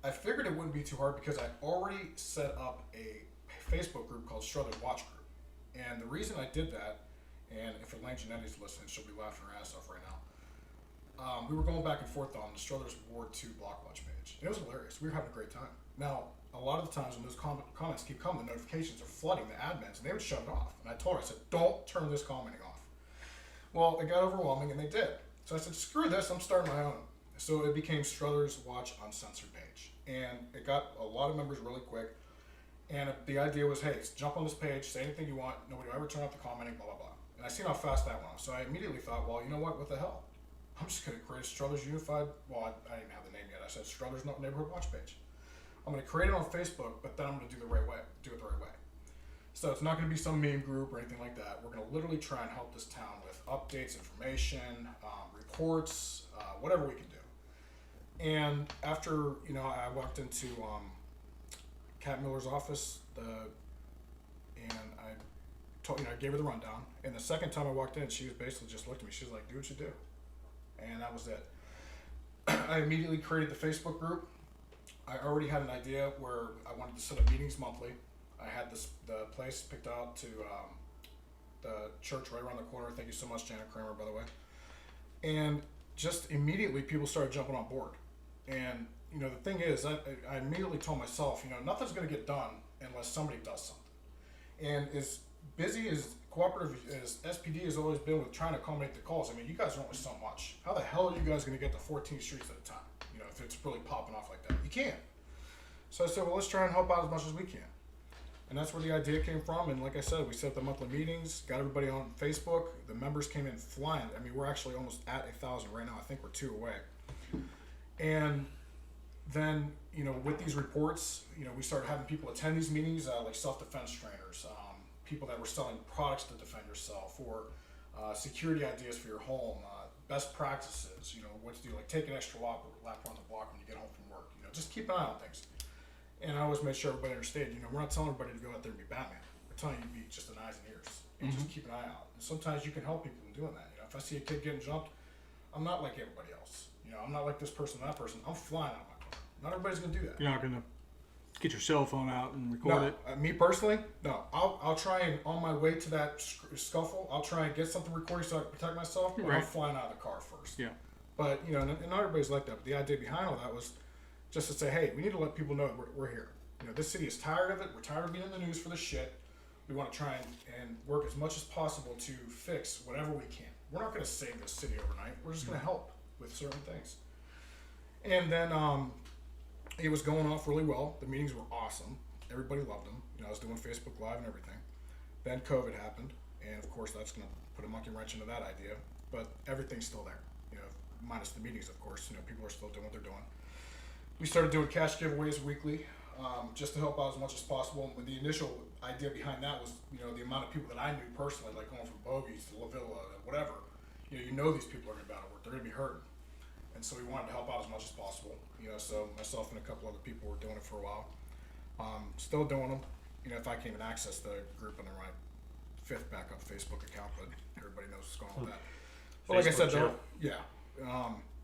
I figured it wouldn't be too hard because I already set up a Facebook group called Struthers Watch Group. And the reason I did that, and if Elaine Genetti's listening, she'll be laughing her ass off right now. We were going back and forth on the Struthers Ward 2 Block Watch page. It was hilarious. We were having a great time. Now, a lot of the times when those comments keep coming, the notifications are flooding the admins, and they would shut it off. And I told her, I said, don't turn this commenting off. Well, it got overwhelming, and they did. So I said, screw this, I'm starting my own. So it became Struthers Watch Uncensored page. And it got a lot of members really quick. And the idea was, hey, jump on this page, say anything you want, nobody will ever turn off the commenting, blah, blah, blah. And I seen how fast that went off. So I immediately thought, well, you know what the hell? I'm just going to create a Struthers Unified, I didn't have the name yet. I said Struthers Neighborhood Watch page. I'm going to create it on Facebook, but then I'm going to do it the right way. So it's not going to be some meme group or anything like that. We're going to literally try and help this town with updates, information, reports, whatever we can do. And after, I walked into Cat Miller's office, and I gave her the rundown. And the second time I walked in, she was basically just looked at me. She was like, do what you do. And that was it. I immediately created the Facebook group. I already had an idea where I wanted to set up meetings monthly. I had the place picked out to the church right around the corner. Thank you so much, Janet Kramer, by the way. And just immediately people started jumping on board. And, the thing is, I immediately told myself, nothing's going to get done unless somebody does something. And as busy as cooperative as SPD has always been with trying to accommodate the calls, you guys are only so much. How the hell are you guys going to get to 14 streets at a time? If it's really popping off like that. You can't. So I said, well, let's try and help out as much as we can. And that's where the idea came from. And like I said, we set up the monthly meetings, got everybody on Facebook. The members came in flying. We're actually almost at 1,000 right now. I think we're 2 away. And then, with these reports, we started having people attend these meetings, like self-defense trainers, people that were selling products to defend yourself, or security ideas for your home, best practices, what to do, like take an extra lap around the block when you get home from work, just keep an eye on things. And I always made sure everybody understood, we're not telling everybody to go out there and be Batman. We're telling you to be just an eyes and ears. and just keep an eye out. And sometimes you can help people in doing that. If I see a kid getting jumped, I'm not like everybody else. I'm not like this person, that person. I'm flying out my car. Not everybody's gonna do that. You're not gonna get your cell phone out and record it. Me personally, no. I'll try and on my way to that scuffle, I'll try and get something recorded so I can protect myself. But I'm flying out of the car first. Yeah. But and not everybody's like that. But the idea behind all that was just to say, hey, we need to let people know we're here. This city is tired of it. We're tired of being in the news for the shit. We want to try and work as much as possible to fix whatever we can. We're not going to save this city overnight. We're just going to help with certain things. And then it was going off really well. The meetings were awesome. Everybody loved them. I was doing Facebook Live and everything. Then COVID happened, and of course that's going to put a monkey wrench into that idea. But everything's still there. Minus the meetings, of course. People are still doing what they're doing. We started doing cash giveaways weekly, just to help out as much as possible. And the initial idea behind that was, the amount of people that I knew personally, like going from Bogies to La Villa and whatever. These people are going to be out of work. They're going to be hurting. And so we wanted to help out as much as possible. So myself and a couple other people were doing it for a while. Still doing them. If I can't even access the group, and then my 5th backup Facebook account, but everybody knows what's going on with that. But like I said,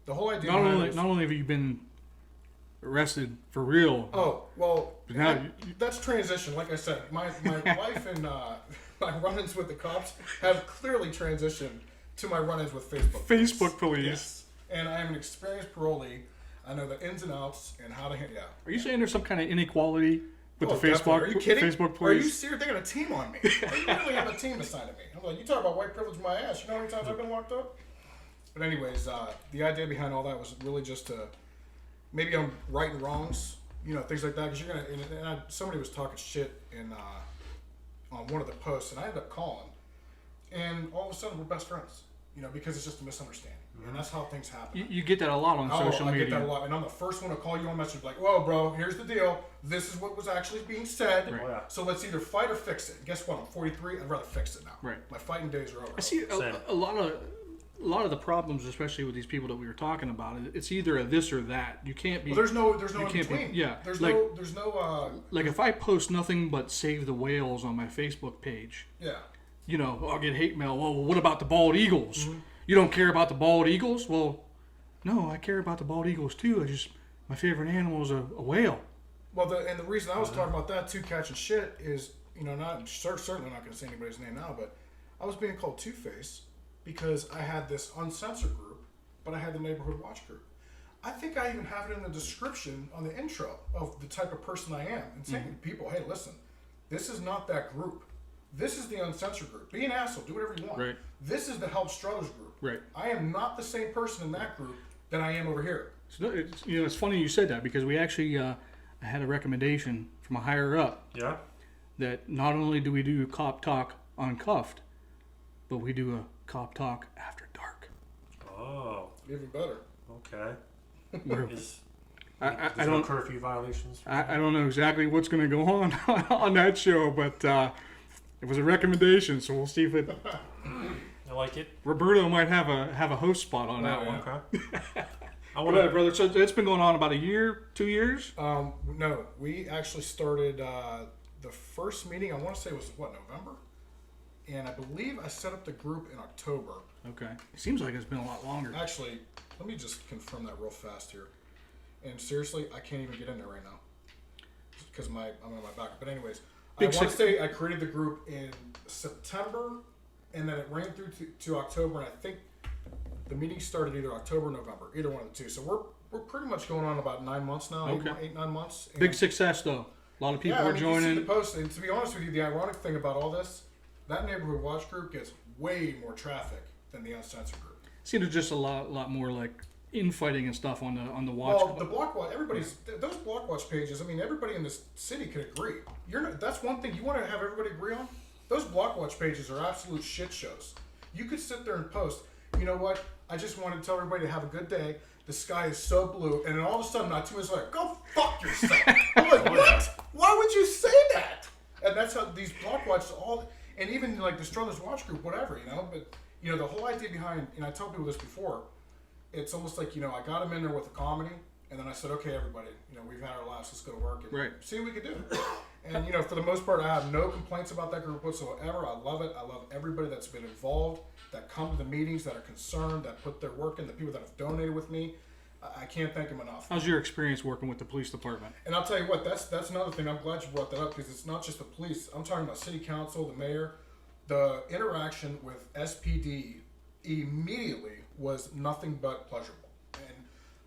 the whole idea. Not only have you been arrested for real. Oh well, now that's transition. Like I said, my wife and my run-ins with the cops have clearly transitioned to my run-ins with Facebook police. Yes. And I am an experienced parolee. I know the ins and outs and how to handle. Yeah. Are you saying there's some kind of inequality with the definitely. Facebook? Are you kidding? Facebook police? Are you serious? They got a team on me. They literally have a team assigned to me. I'm like, you talk about white privilege, my ass. You know how many times I've been locked up? But anyways, the idea behind all that was really just to maybe I'm righting wrongs, things like that. Because you're gonna. Somebody was talking shit on one of the posts, and I ended up calling, and all of a sudden we're best friends. Because it's just a misunderstanding, and that's how things happen. You get that a lot on social media. I get that a lot, and I'm the first one to call you on message like, "Whoa, bro, here's the deal. This is what was actually being said. Right. Oh, yeah. So let's either fight or fix it." And guess what? I'm 43. I'd rather fix it now. Right. My fighting days are over. I see a lot of the problems, especially with these people that we were talking about. It's either a this or that. You can't be. Well, there's no in between. There's no. Like if I post nothing but save the whales on my Facebook page. Yeah. I'll get hate mail. Well, what about the bald eagles? Mm-hmm. You don't care about the bald eagles? Well, no, I care about the bald eagles too. My favorite animal is a whale. Well, the reason I was talking about that too, catching shit, is certainly not going to say anybody's name now, but I was being called Two-Face because I had this uncensored group, but I had the Neighborhood Watch group. I think I even have it in the description on the intro of the type of person I am, and saying to people, hey, listen, this is not that group. This is the uncensored group. Be an asshole. Do whatever you want. Right. This is the Help Struthers group. Right. I am not the same person in that group that I am over here. So it's funny you said that because we actually I had a recommendation from a higher up. Yeah. That not only do we do Cop Talk Uncuffed, but we do a Cop Talk After Dark. Oh. Even better. Okay. Is I don't curfew violations. I don't know exactly what's going to go on that show, but it was a recommendation, so we'll see if it. I like it. Roberto might have a host spot on that one. Okay. Go ahead, brother. So it's been going on about a year, 2 years. No, we actually started the first meeting. I want to say was November, and I believe I set up the group in October. Okay. It seems like it's been a lot longer. Actually, let me just confirm that real fast here. And seriously, I can't even get in there right now because I'm on my back. But anyways, I want to say I created the group in September, and then it ran through to October, and I think the meeting started either October or November, either one of the two. So we're pretty much going on about 9 months now, okay. 8-9 months. And big success though. A lot of people are joining. You see the post, and to be honest with you, the ironic thing about all this, that Neighborhood Watch group gets way more traffic than the Uncensored group. See, there's just a lot more like infighting and stuff on the watch. Well, the block watch, those block watch pages. I mean, everybody in this city could agree. That's one thing you want to have everybody agree on. Those block watch pages are absolute shit shows. You could sit there and post, you know what? I just wanted to tell everybody to have a good day. The sky is so blue, and then all of a sudden, not 2 minutes later, go fuck yourself. I'm like, what? Why would you say that? And that's how these block watches and even like the Struthers Watch group, whatever, But the whole idea behind, and I tell people this before. It's almost like, I got them in there with the comedy, and then I said, okay, everybody, we've had our laughs, let's go to work and see what we can do. And, for the most part, I have no complaints about that group whatsoever. I love it. I love everybody that's been involved, that come to the meetings, that are concerned, that put their work in, the people that have donated with me. I can't thank them enough. How's your experience working with the police department? And I'll tell you what, that's another thing. I'm glad you brought that up because it's not just the police. I'm talking about city council, the mayor. The interaction with SPD immediately was nothing but pleasurable, and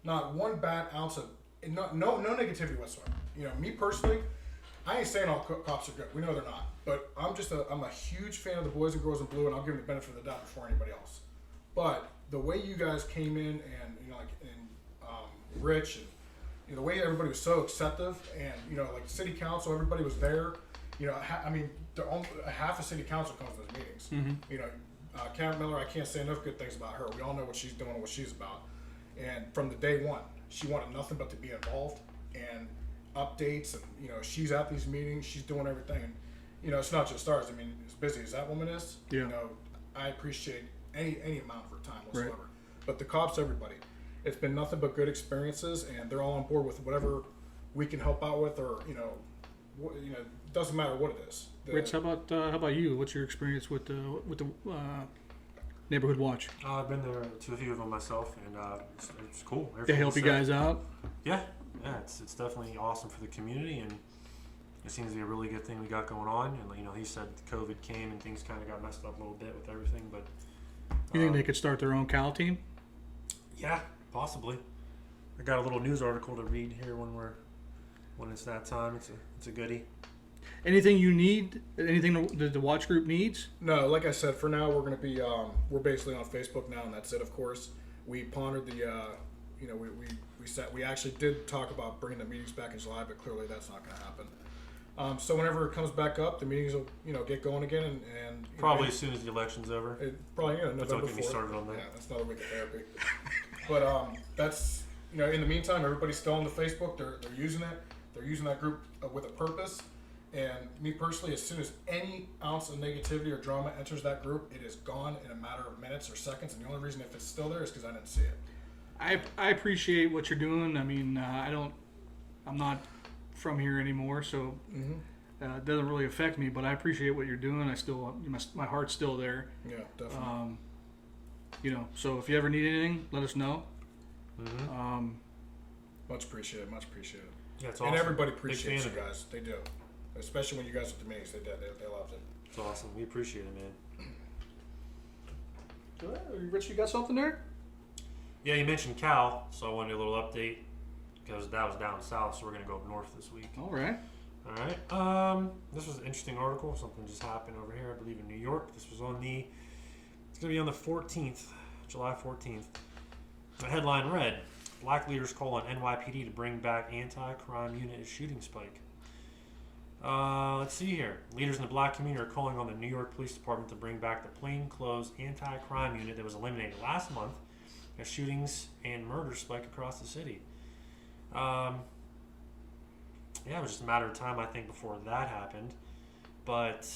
not one bad ounce of no negativity whatsoever. Me personally, I ain't saying all cops are good. We know they're not, but I'm a huge fan of the boys and girls in blue, and I'll give them the benefit of the doubt before anybody else. But the way you guys came in, and Rich, and the way everybody was so accepting, and like city council, everybody was there. Half of city council comes to those meetings. Mm-hmm. Karen Miller, I can't say enough good things about her. We all know what she's doing and what she's about. And from the day one, she wanted nothing but to be involved and updates. And she's at these meetings, she's doing everything. And it's not just ours. I mean, as busy as that woman is, yeah. I appreciate any amount of her time whatsoever. Right. But the cops, everybody, it's been nothing but good experiences, and they're all on board with whatever we can help out with, or it doesn't matter what it is. Rich, how about you? What's your experience with the Neighborhood Watch? I've been there to a few of them myself, and it's cool. They help you guys out? Yeah, it's definitely awesome for the community, and it seems to be a really good thing we got going on. And he said COVID came and things kind of got messed up a little bit with everything, but you think they could start their own Cal team? Yeah, possibly. I got a little news article to read here when it's that time. It's a goodie. Anything you need? Anything the watch group needs? No, like I said, for now we're going to be we're basically on Facebook now, and that's it. Of course, we pondered the we actually did talk about bringing the meetings back in July, but clearly that's not going to happen. So whenever it comes back up, the meetings will get going again, and probably as soon as the election's over. Probably November. Don't get me started on that. Yeah, that's another week of therapy. But that's in the meantime, everybody's still on the Facebook. They're using it. They're using that group with a purpose. And me personally, as soon as any ounce of negativity or drama enters that group, it is gone in a matter of minutes or seconds. And the only reason if it's still there is because I didn't see it. I appreciate what you're doing. I mean, I'm not from here anymore, so it doesn't really affect me. But I appreciate what you're doing. I still, my heart's still there. Yeah, definitely. So if you ever need anything, let us know. Mm-hmm. Much appreciated. Much appreciated. Yeah, it's awesome. And everybody appreciates you guys. They do. Especially when you guys at the meetings, they loved it. It's awesome. We appreciate it, man. Rich, you got something there? Yeah, you mentioned Cal, so I wanted a little update because that was down south, so we're going to go up north this week. All right. This was an interesting article. Something just happened over here, I believe in New York. This was it's going to be on the 14th, July 14th. The headline read, Black leaders call on NYPD to bring back anti-crime unit as shooting spike. Let's see here. Leaders in the black community are calling on the New York Police Department to bring back the plainclothes anti-crime unit that was eliminated last month as shootings and murders spike across the city. It was just a matter of time, I think, before that happened. But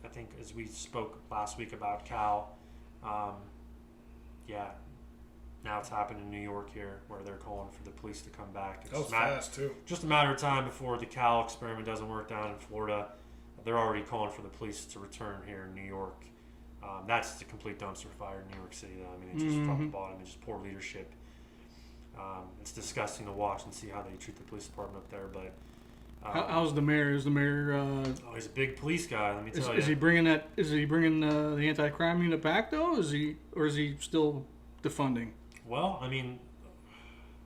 I think as we spoke last week about Cal, now it's happened in New York here, where they're calling for the police to come back. That was fast, too. Just a matter of time before the Cal experiment doesn't work down in Florida. They're already calling for the police to return here in New York. That's the complete dumpster fire in New York City, though. I mean, it's just from the bottom. It's just poor leadership. It's disgusting to watch and see how they treat the police department up there. But how's the mayor? Is the mayor? He's a big police guy. Let me tell you. Is he bringing that? Is he bringing the anti-crime unit back though? Is he still defunding? Well, I mean,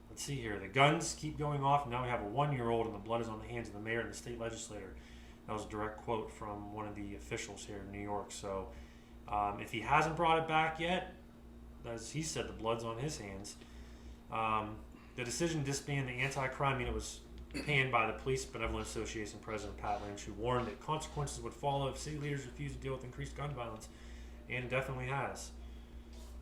let's see here. The guns keep going off, and now we have a 1-year-old, and the blood is on the hands of the mayor and the state legislator. That was a direct quote from one of the officials here in New York. So, if he hasn't brought it back yet, as he said, the blood's on his hands. The decision to disband the anti-crime unit was panned by the Police Benevolent Association President Pat Lynch, who warned that consequences would follow if city leaders refuse to deal with increased gun violence, and it definitely has.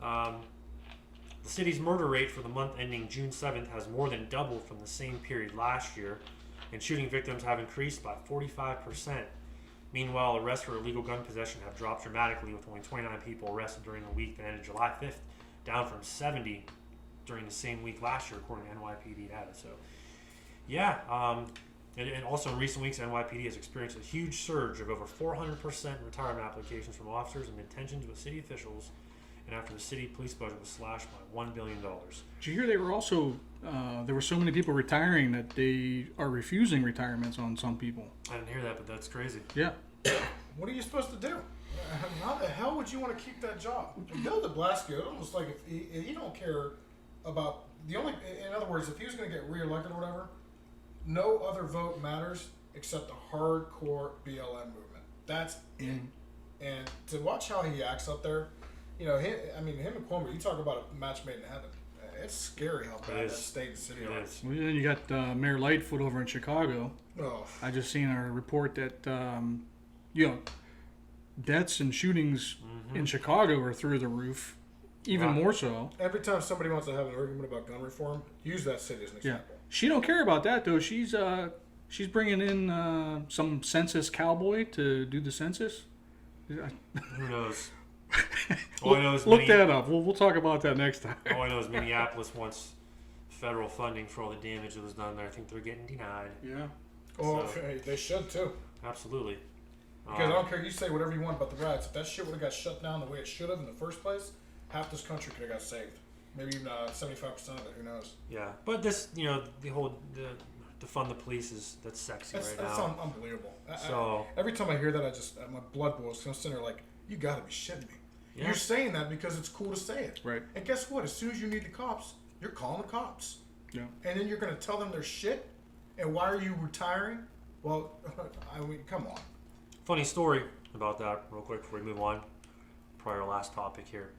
The city's murder rate for the month ending June 7th has more than doubled from the same period last year, and shooting victims have increased by 45%. Meanwhile, arrests for illegal gun possession have dropped dramatically, with only 29 people arrested during the week that ended July 5th, down from 70 during the same week last year, according to NYPD data. So, And also in recent weeks, NYPD has experienced a huge surge of over 400% retirement applications from officers and detentions with city officials, and after the city police budget was slashed by $1 billion. Did you hear they were also, there were so many people retiring that they are refusing retirements on some people? I didn't hear that, but that's crazy. Yeah. What are you supposed to do? How the hell would you want to keep that job? Bill de Blasio, it's almost like if he don't care about the only. In other words, if he was going to get reelected or whatever, no other vote matters except the hardcore BLM movement. That's it. And to watch how he acts up there, him and Cuomo, you talk about a match made in heaven. It's scary how bad that state and city are. Well, then you got Mayor Lightfoot over in Chicago. Oh. I just seen a report that, deaths and shootings in Chicago are through the roof, even more so. Every time somebody wants to have an argument about gun reform, use that city as an example. Yeah. She don't care about that, though. She's bringing in some census cowboy to do the census. Who knows? All I know is look that up. We'll talk about that next time. All I know is Minneapolis wants federal funding for all the damage that was done there. I think they're getting denied. Yeah. Oh, they should too. Absolutely. Because I don't care, you say whatever you want about the riots. If that shit would have got shut down the way it should have in the first place, half this country could have got saved. Maybe even 75% of it. Who knows? Yeah, but this, the whole to fund the police that's sexy right now. That's unbelievable. So every time I hear that, my blood boils. I'm sitting there like, you got to be shitting me. Yeah. You're saying that because it's cool to say it. Right. And guess what? As soon as you need the cops, you're calling the cops. Yeah. And then you're going to tell them they're shit. And why are you retiring? Well, I mean, come on. Funny story about that, real quick, before we move on. Probably our last topic here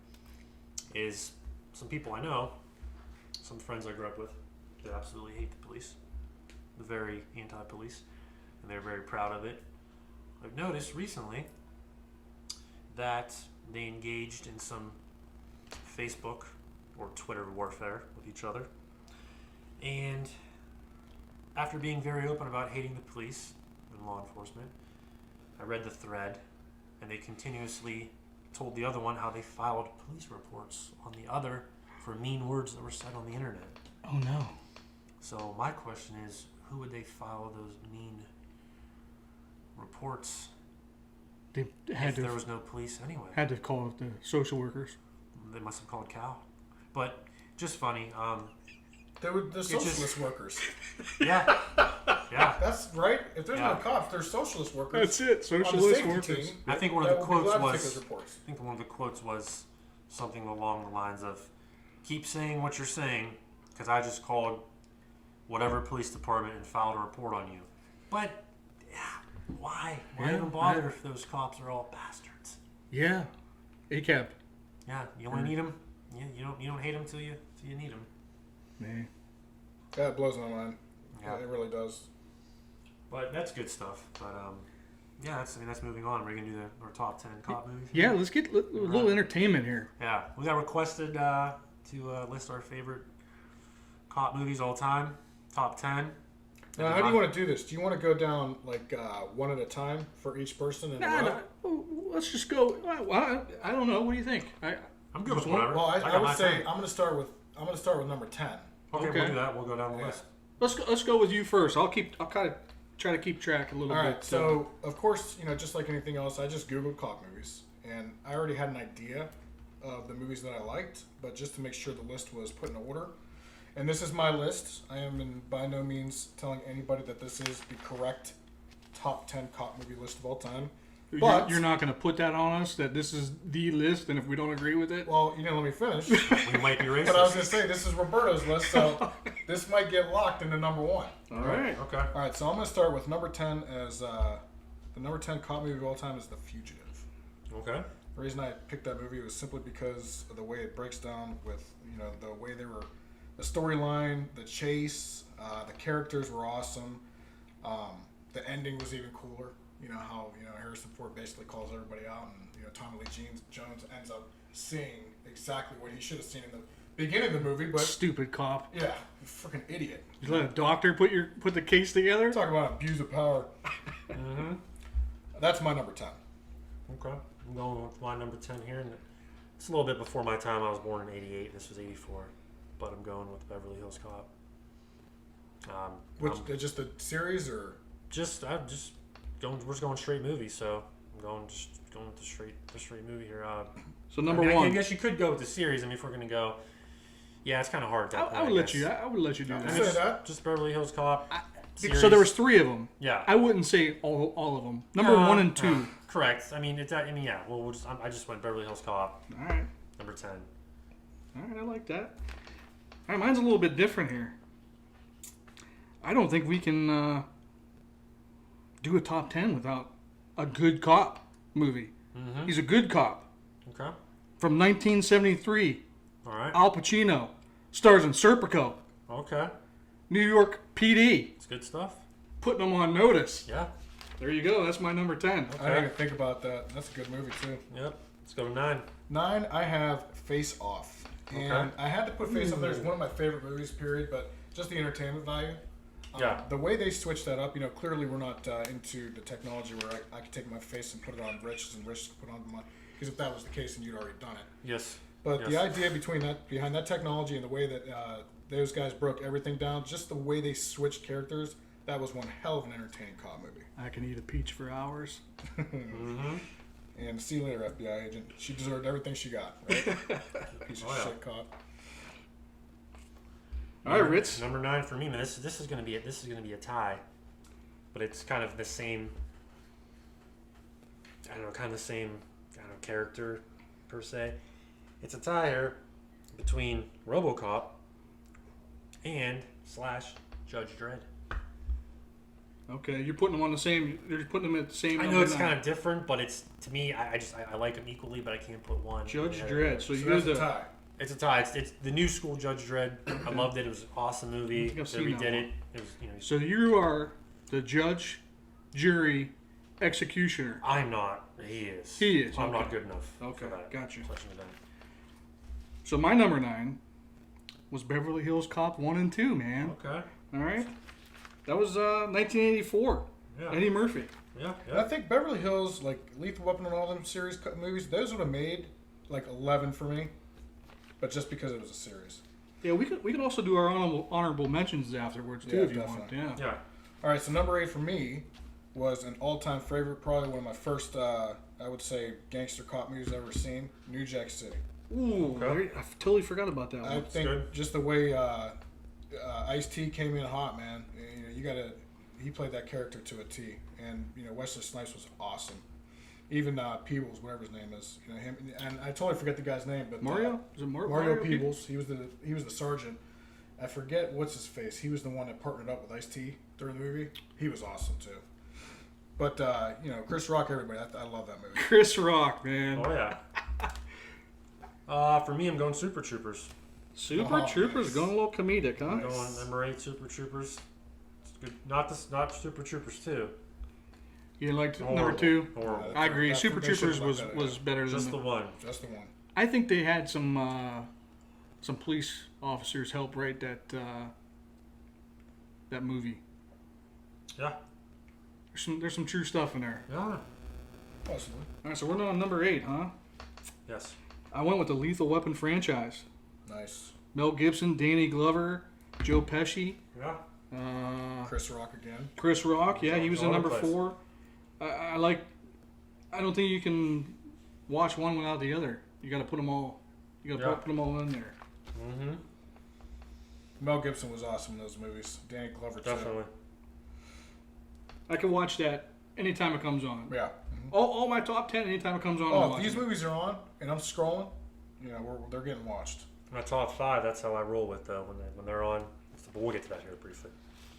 is some people I know, some friends I grew up with, that absolutely hate the police. They're very anti-police, and they're very proud of it. I've noticed recently that they engaged in some Facebook or Twitter warfare with each other. And after being very open about hating the police and law enforcement, I read the thread, and they continuously told the other one how they filed police reports on the other for mean words that were said on the internet. Oh, no. So my question is, who would they file those mean reports They had if to, there was no police anyway? Had to call the social workers. They must have called Cal. But just funny. They were the socialist workers. Yeah. Yeah. That's right. If there's no cops, there's socialist workers. That's it. Socialist workers. I think one of the quotes was something along the lines of, "Keep saying what you're saying, because I just called whatever police department and filed a report on you." But why? Why even bother if those cops are all bastards? Yeah. ACAB. Yeah. You only need them. Yeah. You don't hate them till you need them. Man. Yeah, it blows my mind. Yeah, it really does. But that's good stuff. But that's moving on. We're gonna do our top 10 cop movies. Yeah, let's get a little entertainment here. Yeah, we got requested to list our favorite cop movies all time, top 10. Now, how do you want to do this? Do you want to go down like one at a time for each person? Let's just go. I don't know. What do you think? I'm good with whatever. Well, I would say I'm going to start with number 10. Okay, we'll do that. We'll go down the list. Let's go with you first. I'll kind of try to keep track a little bit. All right. So of course, just like anything else, I just Googled cop movies, and I already had an idea of the movies that I liked, but just to make sure the list was put in order. And this is my list. I am by no means telling anybody that this is the correct top 10 cop movie list of all time. But you're not going to put that on us, that this is the list, and if we don't agree with it? Well, you didn't let me finish. We might be racist. But I was going to say, this is Roberto's list, so this might get locked into number 1. All right. Okay. All right, so I'm going to start with number 10 as the number 10 cop movie of all time is The Fugitive. Okay. The reason I picked that movie was simply because of the way it breaks down with, the way they were, the storyline, the chase, the characters were awesome. The ending was even cooler. How Harrison Ford basically calls everybody out, and Tommy Lee Jones ends up seeing exactly what he should have seen in the beginning of the movie. But stupid cop. Yeah, you freaking idiot. You let a doctor put the case together. Talk about abuse of power. Mm-hmm. That's my number 10. Okay, I'm going with my number 10 here, and it's a little bit before my time. I was born in '88. This was '84, but I'm going with Beverly Hills Cop. Which just a series or? I'm just going. We're just going straight movie, so I'm going with the straight movie here. So number one. one. I guess you could go with the series. I mean, if we're gonna go, yeah, it's kind of hard. I would let you. I would let you do that. Say that. Just Beverly Hills Cop. So there was 3 of them. Yeah. I wouldn't say all of them. Number 1 and 2. Correct. I mean, yeah. Well, I just went Beverly Hills Cop. All right. Number 10. All right, I like that. All right, mine's a little bit different here. I don't think we can do a top 10 without a good cop movie. Mm-hmm. He's a good cop. Okay. From 1973. All right. Al Pacino. Stars in Serpico. Okay. New York PD. It's good stuff. Putting them on notice. Yeah. There you go. That's my number 10. I didn't even think about that. That's a good movie too. Yep. Let's go to 9. 9, I have Face Off. And Okay. I had to put Face Off there. It's one of my favorite movies, period, but just the entertainment value. Yeah. The way they switched that up, clearly we're not into the technology where I could take my face and put it on Rich and Rich could put it on mine. Because if that was the case, then you'd already done it. Yes. But Yes. the idea behind that technology and the way that those guys broke everything down, just the way they switched characters, that was one hell of an entertaining cop movie. I can eat a peach for hours. Mm-hmm. And see you later, FBI agent. She deserved everything she got. Right? Piece of shit cop. All right, Ritz. Number 9 for me, man. This is gonna be a tie, but it's kind of the same. I don't know, kind of the same. Character per se. It's a tie here between RoboCop and / Judge Dredd. Okay, you're putting them on the same. You're putting them at the same. I know number it's 9. kind of different, but it's to me. I like them equally, but I can't put one. Judge ahead. Dredd. So So you're that's a the. tie. It's a tie. It's the new school Judge Dredd. I loved it. It was an awesome movie. I think I've They seen that redid one. it. It was So you are the judge, jury, executioner. I'm not. He is. He is, I'm okay. not good enough. Okay, For that. gotcha. Question of that. So my number 9 was Beverly Hills Cop 1 and 2, man. Okay. All right. That was 1984. Yeah. Eddie Murphy. Yeah. And I think Beverly Hills, like Lethal Weapon and all them series movies, those would have made like 11 for me, but just because it was a series. Yeah, we could also do our honorable mentions afterwards too, Yeah, if you definitely. want. Yeah. Yeah. All right, so number 8 for me was an all-time favorite, probably one of my first, I would say, gangster cop movies I've ever seen, New Jack City. Ooh, Okay. I totally forgot about that I one. think good. just the way Ice-T came in hot, man. He played that character to a T, and Wesley Snipes was awesome. Even Peebles, whatever his name is, him, and I totally forget the guy's name, but Mario? Is it Mario Peebles. He was the sergeant. I forget what's his face. He was the one that partnered up with Ice-T during the movie. He was awesome too. But Chris Rock, everybody, I love that movie. Chris Rock, man. Oh yeah. For me, I'm going Super Troopers. Super Oh, Troopers nice. going a little comedic, huh? I'm going number 8, Super Troopers. It's good. Not Super Troopers 2. You liked Horrible. number 2? Horrible. I agree. That- Super they should've Troopers left that was in. better than Just the one. Just the one. I think they had some police officers help write that movie. Yeah. There's some true stuff in there. Yeah. Possibly. All right, so we're on number 8, huh? Yes. I went with the Lethal Weapon franchise. Nice. Mel Gibson, Danny Glover, Joe Pesci, Yeah. Chris Rock again. Chris Rock. Yeah, he was in All number over the place. 4. I don't think you can watch one without the other. You got to put them all. You got to Yeah. put them all in there. Mm-hmm. Mel Gibson was awesome in those movies. Danny Glover too. Definitely. I can watch that anytime it comes on. Yeah. All my top 10 anytime it comes on. I'm Oh, if watching these it. movies are on and I'm scrolling, they're getting watched. My top 5. That's how I roll with when they're on. But we'll get to that here briefly.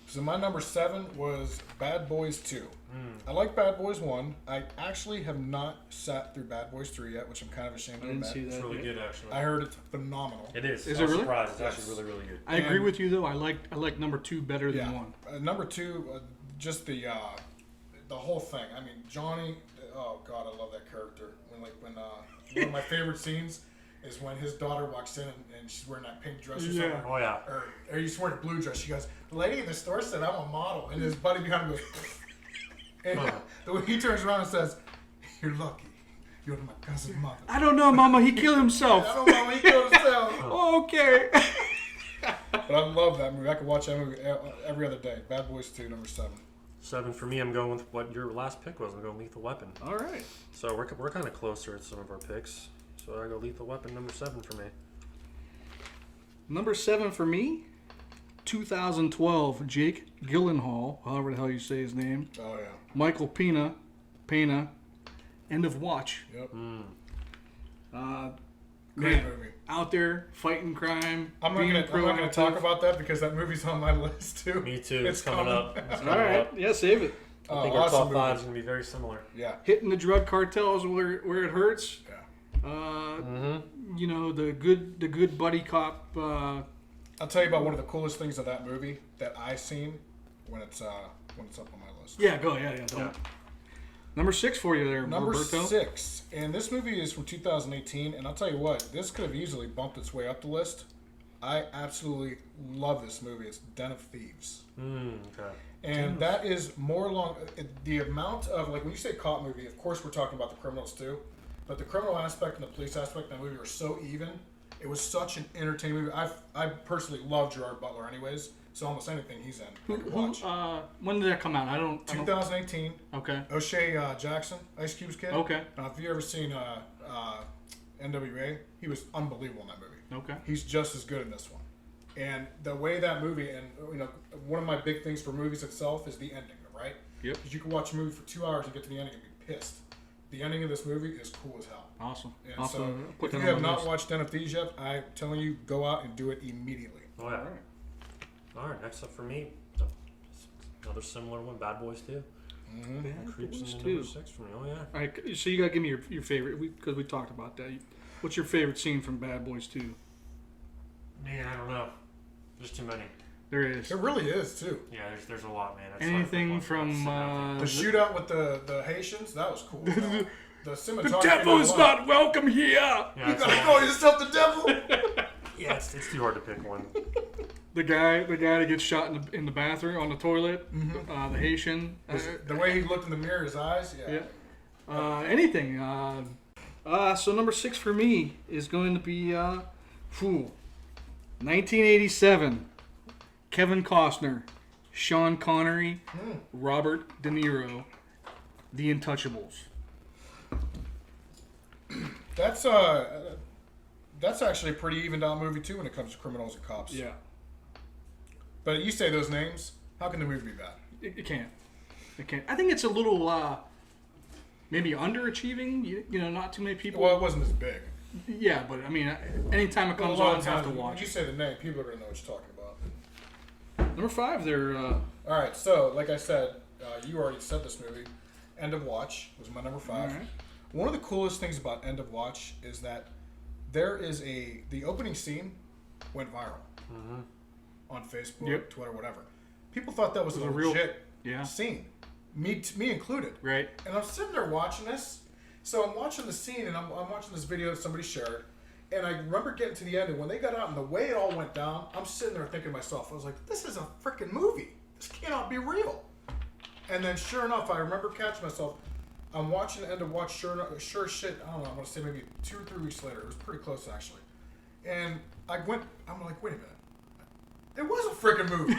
So my number 7 was Bad Boys 2. I like Bad Boys 1. I actually have not sat through Bad Boys 3 yet, which I'm kind of ashamed I to didn't admit. see It's that. really yet. good, actually. I heard it's phenomenal. It is. Is I it was really? surprised. It's Yes. actually really, really good. I agree And- with you though. I like number 2 better than Yeah. 1. Number 2, just the whole thing. I mean, Johnny. Oh God, I love that character. When one of my favorite scenes is when his daughter walks in and she's wearing that pink dress or Yeah. something. Oh yeah. Or he's wearing a blue dress. She goes, the lady in the store said I'm a model, and his buddy behind him goes, and the way he turns around and says, "You're lucky. You're my cousin's mother." I don't know, Mama. He killed himself. I don't know when he killed himself. Okay. But I love that movie. I could watch that movie every other day. Bad Boys 2, number 7. 7 for me. I'm going with what your last pick was. I'm going Lethal Weapon. All right. So we're kind of closer at some of our picks. So I go Lethal Weapon, number 7 for me. Number 7 for me, 2012, Jake Gyllenhaal, however the hell you say his name. Oh, yeah. Michael Pena, End of Watch. Yep. Man, Great movie. out there fighting crime. I'm not gonna talk about that because that movie's on my list too. Me too. It's coming coming. up. It's All coming right, up. yeah, save it. I think our top 5 is going to be very similar. Yeah. Hitting the drug cartels where it hurts. Yeah. You know, the good buddy cop. I'll tell you about one of the coolest things of that movie that I've seen when it's up on my list. Yeah, go. Yeah. Don't. Number 6 for you there, Number Roberto. 6, and this movie is from 2018, and I'll tell you what, this could have easily bumped its way up the list. I absolutely love this movie. It's Den of Thieves. Okay. And that is more along the amount of, like, when you say cop movie, of course we're talking about the criminals too, but the criminal aspect and the police aspect of that movie are so even. It was such an entertaining movie. I personally love Gerard Butler anyways, so almost anything he's in, I could watch. When did that come out? I don't. 2018. Okay. O'Shea Jackson, Ice Cube's kid. Okay. If you ever seen NWA, he was unbelievable in that movie. Okay. He's just as good in this one. And the way that movie, and one of my big things for movies itself is the ending, right? Yep. Because you can watch a movie for 2 hours and get to the ending and be pissed. The ending of this movie is cool as hell. Awesome. And so, if you have not watched Den of Thieves yet, I'm telling you, go out and do it immediately. Oh, yeah. All right, next up for me, another similar one, Bad Boys 2. Bad Creeps Boys into 2. number 6 for me. Oh, yeah. All right, so you gotta give me your favorite because we talked about that. What's your favorite scene from Bad Boys 2? Man, I don't know. There's too many. There is. It really is, too. Yeah, there's a lot, man. Anything from The shootout with the Haitians, that was cool. The cinematography. The devil is not welcome here. Yeah, You gotta call yourself the devil. Yeah, it's too hard to pick one. The guy that gets shot in the bathroom on the toilet. The Haitian. The way he looked in the mirror, his eyes. Yeah. Anything. So number 6 for me is going to be 1987. Kevin Costner, Sean Connery, Robert De Niro, The Untouchables. That's actually a pretty evened out movie too when it comes to criminals and cops. Yeah. But you say those names, how can the movie be bad? It can't. It can't. I think it's a little maybe underachieving. You know, not too many people. Well, it wasn't as big. Yeah, but I mean, anytime it comes on, I have to watch When you it. say the name, people are gonna know what you're talking about. Number 5, there. All right, so like I said, you already said this movie. End of Watch was my number 5. All right. One of the coolest things about End of Watch is that there is the opening scene went viral on Facebook, Twitter, whatever. People thought that was a real legit yeah. scene, me included. Right. And I'm sitting there watching this. So I'm watching the scene, and I'm watching this video that somebody shared. And I remember getting to the end, and when they got out and the way it all went down, I'm sitting there thinking to myself, I was like, this is a freaking movie. This cannot be real. And then sure enough, I remember catching myself. I'm watching the End of Watch, sure shit, I don't know, I'm going to say maybe 2 or 3 weeks later. It was pretty close, actually. And I'm like, wait a minute. It was a freaking movie.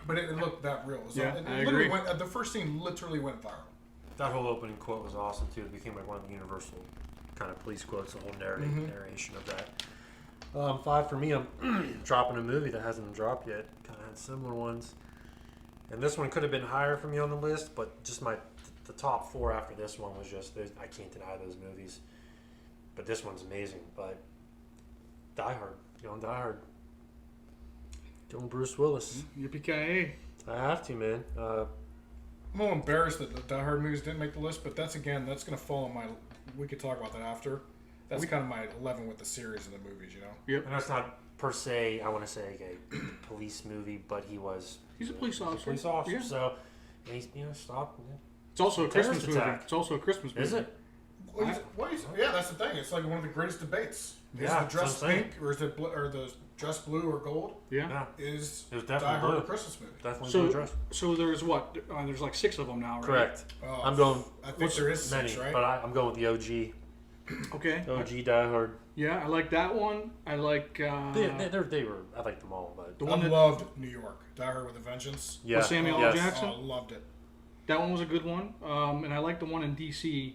But it looked that real. Yeah, it I literally agree. the first scene literally went viral. That whole opening quote was awesome too. It became like one of the universal kind of police quotes. The whole narration of that. 5 for me. I'm dropping a movie that hasn't dropped yet. Kind of had similar ones, and this one could have been higher for me on the list, but just the top 4 after this one was just I can't deny those movies. But this one's amazing. But Die Hard, Die Hard. Going Bruce Willis. Yippee-ki-yay. I have to, man. I'm a little embarrassed that the Die Hard movies didn't make the list, but that's going to fall on my... We could talk about that after. That's kind of my 11 with the series of the movies, Yep. And that's not per se, I want to say, a police movie, but he's a police officer. Police officer, Yeah. so and he's stopped. It's also a Terrorist Christmas movie. attack. It's also a Christmas movie. Is it? Yeah, that's the thing. It's like one of the greatest debates. Is Yeah, the dress that's what I'm pink or is it the dress blue or gold? Yeah. Yeah, Is it was Die definitely Hard blue. a Christmas movie? Definitely So, blue dress. so there's what? There's like 6 of them now, right? Correct. Oh, I'm going. I think there is many, 6, right? but I'm going with the OG. Okay. OG Die Hard. Yeah, I like that one. I like. They were. I liked them all, but the I one that loved New York. Die Hard with a Vengeance. yeah, Samuel L. yes. Jackson? Oh, I loved it. that one was a good one. And I like the one in DC.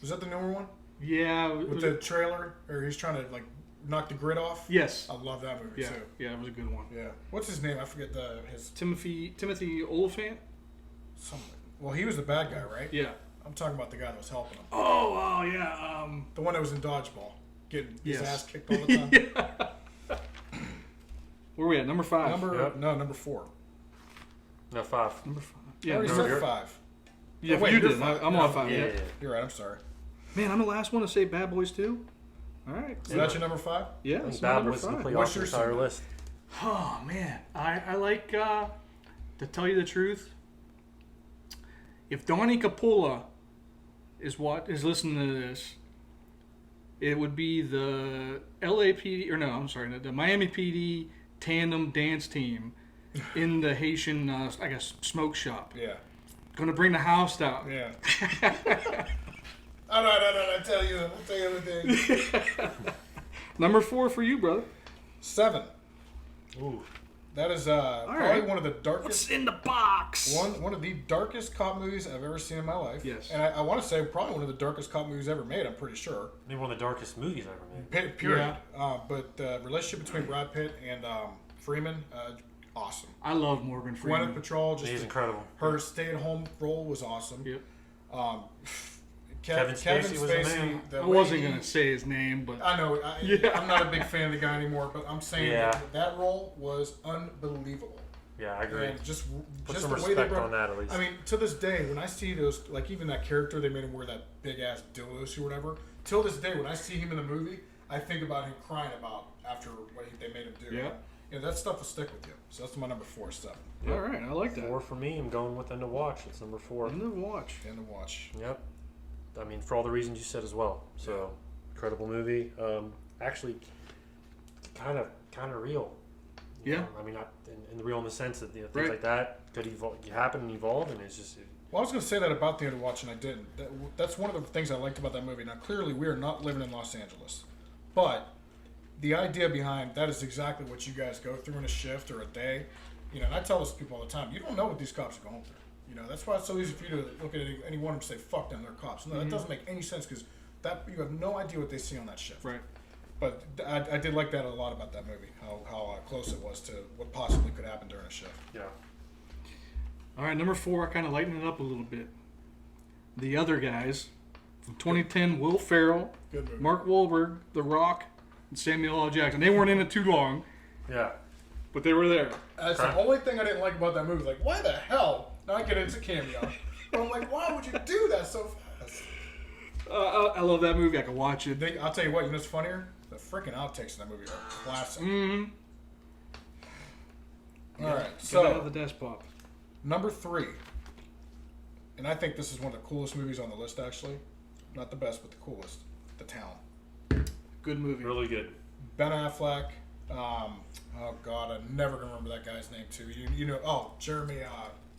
Was that the newer one? Yeah. With the trailer, or he's trying to like knock the grid off? Yes. I love that movie Yeah. too. Yeah, it was a good one. Yeah. What's his name? I forget his Timothy Oliphant. something. Well, he was the bad guy, right? Yeah. I'm talking about the guy that was helping him. Oh yeah. The one that was in dodgeball, getting his Yes. ass kicked all the time. Where are we at? Number 5. Number 4. No, 5. Number 5. I Yeah. already Number, said 5. yeah. Oh, wait, you you're did. five. I'm on 5. Yeah, Yeah. yeah. You're right. I'm sorry. Man, I'm the last one to say Bad Boys 2. All right. So that's your number 5? Yeah. I think It's my Bad number Boys is 5. complete What's off the your entire second? list. Oh man, I like to tell you the truth. If Donnie Capola is listening to this, it would be the LAPD the Miami PD tandem dance team in the Haitian I guess smoke shop. Yeah. Gonna bring the house down. Yeah. I tell you. I'll tell you everything. Number 4 for you, brother. 7. Ooh. That is probably right. one of the What's darkest. in the box? One of the darkest cop movies I've ever seen in my life. Yes. And I want to say probably one of the darkest cop movies ever made, I'm pretty sure. Maybe one of the darkest movies I ever made. Period. But the relationship between Brad Pitt and Freeman, awesome. I love Morgan Gwyneth Freeman. Patrol, He's just incredible. her stay-at-home role was awesome. Yep. Kevin Spacey was the man. the I way wasn't he- gonna say his name, but I know. Yeah. I'm not a big fan of the guy anymore, but I'm saying Yeah. that role was unbelievable. Yeah, I agree. And just Put just some the way they respect brought. on that at least. I mean, to this day, when I see those, like even that character, they made him wear that big ass dildos or whatever. Till this day, when I see him in the movie, I think about him crying about after what they made him do. Yeah. You know, that stuff will stick with you. So that's my number 4, 7. all right, I like that. 4 for me. I'm going with End of Watch. It's number 4. End of watch. And to watch. Yep. I mean, for all the reasons you said as well. So, incredible movie. Actually, kind of real. You Yeah. know, I mean, not in real in the sense that things Right. like that could happen and evolve, and it's just. Well, I was going to say that about the End of Watch, and I didn't. That's one of the things I liked about that movie. Now, clearly, we are not living in Los Angeles, but the idea behind that is exactly what you guys go through in a shift or a day. You know, and I tell this to people all the time. You don't know what these cops are going through. You know, that's why it's so easy for you to look at any one of them and say, "Fuck them, they're cops." No, that doesn't make any sense because that you have no idea what they see on that shift. Right. But I did like that a lot about that movie. How close it was to what possibly could happen during a shift. Yeah. All right, number 4, I kind of lighten it up a little bit. The Other Guys from 2010, Will Ferrell, Good movie. Mark Wahlberg, The Rock, and Samuel L. Jackson. They weren't in it too long, Yeah. but they were there. That's the only thing I didn't like about that movie. Like, why the hell not get into cameo? But I'm like, why would you do that so fast? I love that movie. I can watch it. I'll tell you what, you know what's funnier? The freaking outtakes in that movie are classic. Mm-hmm. All right, So, out of so the desk pop. number 3, and I think this is one of the coolest movies on the list. Actually, not the best, but the coolest. The Town. Good movie. Really good. Ben Affleck. Oh God, I'm never gonna remember that guy's name too. You know? Jeremy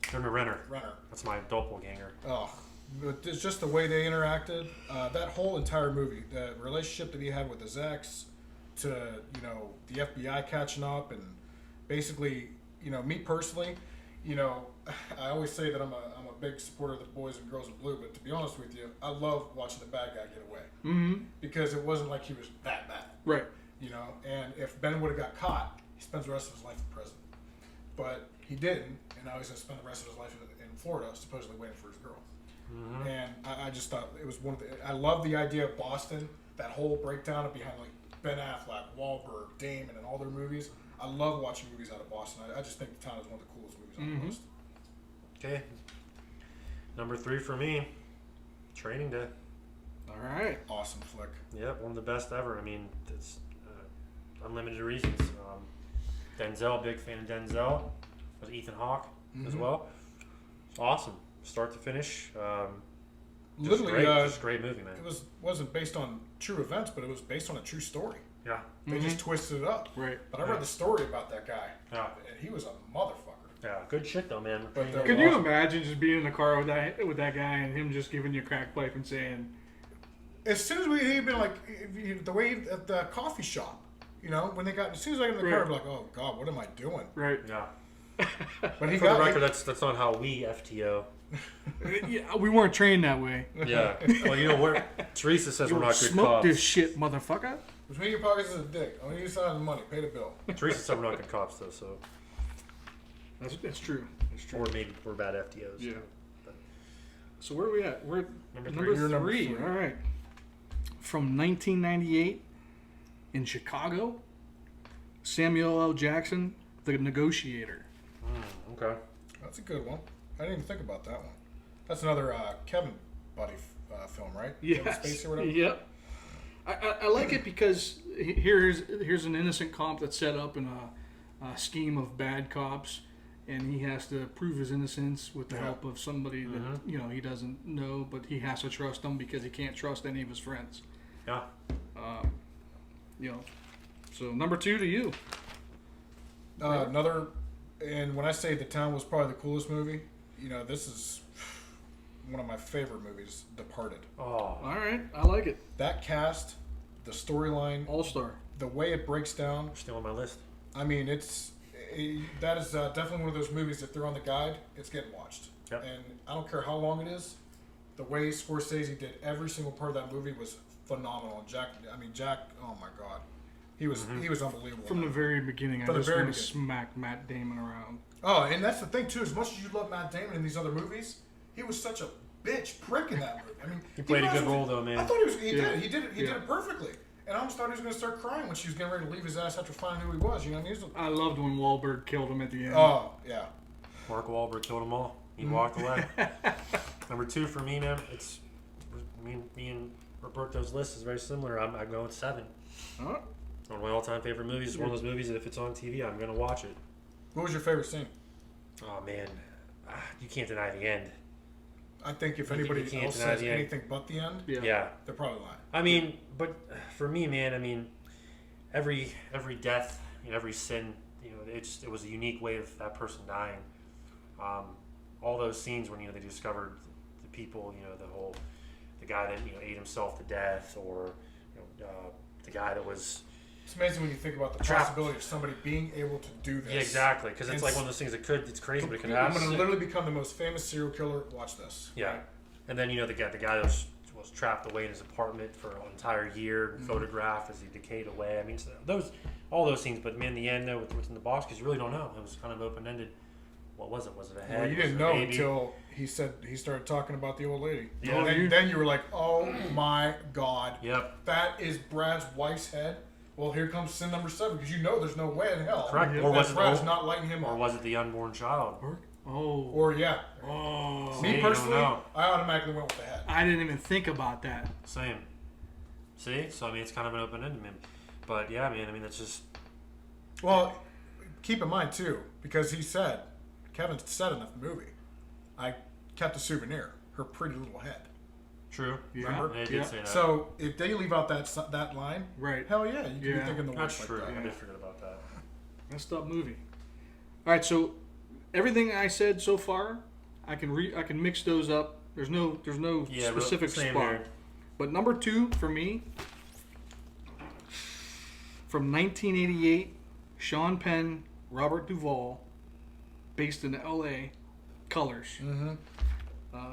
Jeremy Renner. Renner. That's my doppelganger. Oh, but it's just the way they interacted. That whole entire movie, the relationship that he had with his ex, to the FBI catching up, and basically, me personally, I always say that I'm a big supporter of the boys and girls in blue. But to be honest with you, I love watching the bad guy get away because it wasn't like he was that bad. Right. And if Ben would have got caught, he spends the rest of his life in prison. But he didn't, and now he's going to spend the rest of his life in Florida, supposedly waiting for his girl. And I just thought it was I love the idea of Boston, that whole breakdown behind like Ben Affleck, Wahlberg, Damon, and all their movies. I love watching movies out of Boston. I just think The Town is one of the coolest movies on the list. Okay. Number 3 for me. Training Day. All right. Awesome flick. Yep, one of the best ever. I mean, it's unlimited reasons. Denzel, big fan of Denzel. Was Ethan Hawke as well. It's awesome, start to finish. Literally, just great movie, man. it wasn't based on true events, but it was based on a true story. Yeah, They just twisted it up. Right. But I read the story about that guy, yeah. and he was a motherfucker. Yeah, good shit though, man. But they're Could you awesome. imagine just being in the car with that guy and him just giving you a crack pipe and saying, As soon as he'd been like the way at the coffee shop, as soon as I got in the car, I'd be like, oh god, what am I doing? right? Yeah. But he For the got record, that's not how we FTO. Yeah, we weren't trained that way. Yeah. Well, Teresa says we're not good Smoke cops. this shit, motherfucker. between your pockets is a dick. I want you to sign the money, pay the bill. Teresa said we're not good cops though, so That's true. That's true. or maybe we're bad FTOs. Yeah. So where are we at? We're Number number three. You're number three. three. All right. From 1998 in Chicago, Samuel L. Jackson, The Negotiator. Okay. That's a good one. I didn't even think about that one. That's another Kevin buddy film, right? Kevin Yes. Spacey or whatever. Yep. I like it because here's an innocent cop that's set up in a scheme of bad cops, and he has to prove his innocence with the Yeah. help of somebody that he doesn't know, but he has to trust them because he can't trust any of his friends. Yeah. So number 2 to you. Another, and when I say The Town was probably the coolest movie, this is one of my favorite movies, Departed. Oh. All right, I like it. That cast, the storyline, All star. the way it breaks down. Still on my list. I mean, that is definitely one of those movies. If they're on the guide, it's getting watched. Yep. And I don't care how long it is. The way Scorsese did every single part of that movie was phenomenal. Jack. Oh my God, he was unbelievable. From the very beginning, From I the just very want to beginning. smack Matt Damon around. Oh, and that's the thing too. As much as you love Matt Damon in these other movies, he was such a bitch prick in that movie. I mean, He played a good was- role though, man. I thought he was. He Yeah. did it perfectly. And I almost thought he was going to start crying when she was getting ready to leave his ass after finding who he was. He was I loved when Wahlberg killed him at the end. oh yeah. Mark Wahlberg killed them all. He Mm-hmm. walked away. Number 2 for me, man. It's me and Roberto's list is very similar. I'm going with 7. Huh? One of my all-time favorite movies. It's one of those movies that if it's on TV, I'm gonna watch it. What was your favorite scene? Oh man, you can't deny the end. I think if You anybody can't else deny says the end. anything but the end, Yeah. they're probably lying. I mean, but for me, man, every death, every sin, it was a unique way of that person dying. All those scenes when they discovered the people, the guy that ate himself to death, or the guy that was. It's amazing when you think about the Trapped. possibility of somebody being able to do this. Yeah, exactly, because it's And like one of those things that it's crazy, but it could I'm happen. going to literally become the most famous serial killer. Watch this. Yeah, and then the guy that was trapped away in his apartment for an entire year, and photographed as he decayed away. I mean, so all those scenes. But man, in the end, though, with what's in the box, because you really don't know. It was kind of open ended. What was it? Was it a head? Well, you Was didn't it a know baby? until he started talking about the old lady. Yeah. And then you were like, oh my God. Yep. That is Brad's wife's head. Well, here comes sin number 7, because there's no way in hell Correct. that Or was it Brad's the- not lighting him Or up. was it the unborn child? Oh. Or yeah. Oh. See, you Me don't personally, know. I automatically went with the head. I didn't even think about that. Same. See, so it's kind of an open ended, man. But yeah, man, that's just. Well, keep in mind too, because Kevin said in the movie, I kept a souvenir, her pretty little head. True. Yeah. They did Yeah. say that. So if they leave out that line, Right. hell yeah, you could be Yeah. thinking the That's worst true. like I that. did forget about that. Messed up movie. All right, so everything I said so far, I can mix those up. There's no Yeah, specific same spot. here. But number 2 for me, from 1988, Sean Penn, Robert Duvall, based in L.A. Colors. Mm-hmm.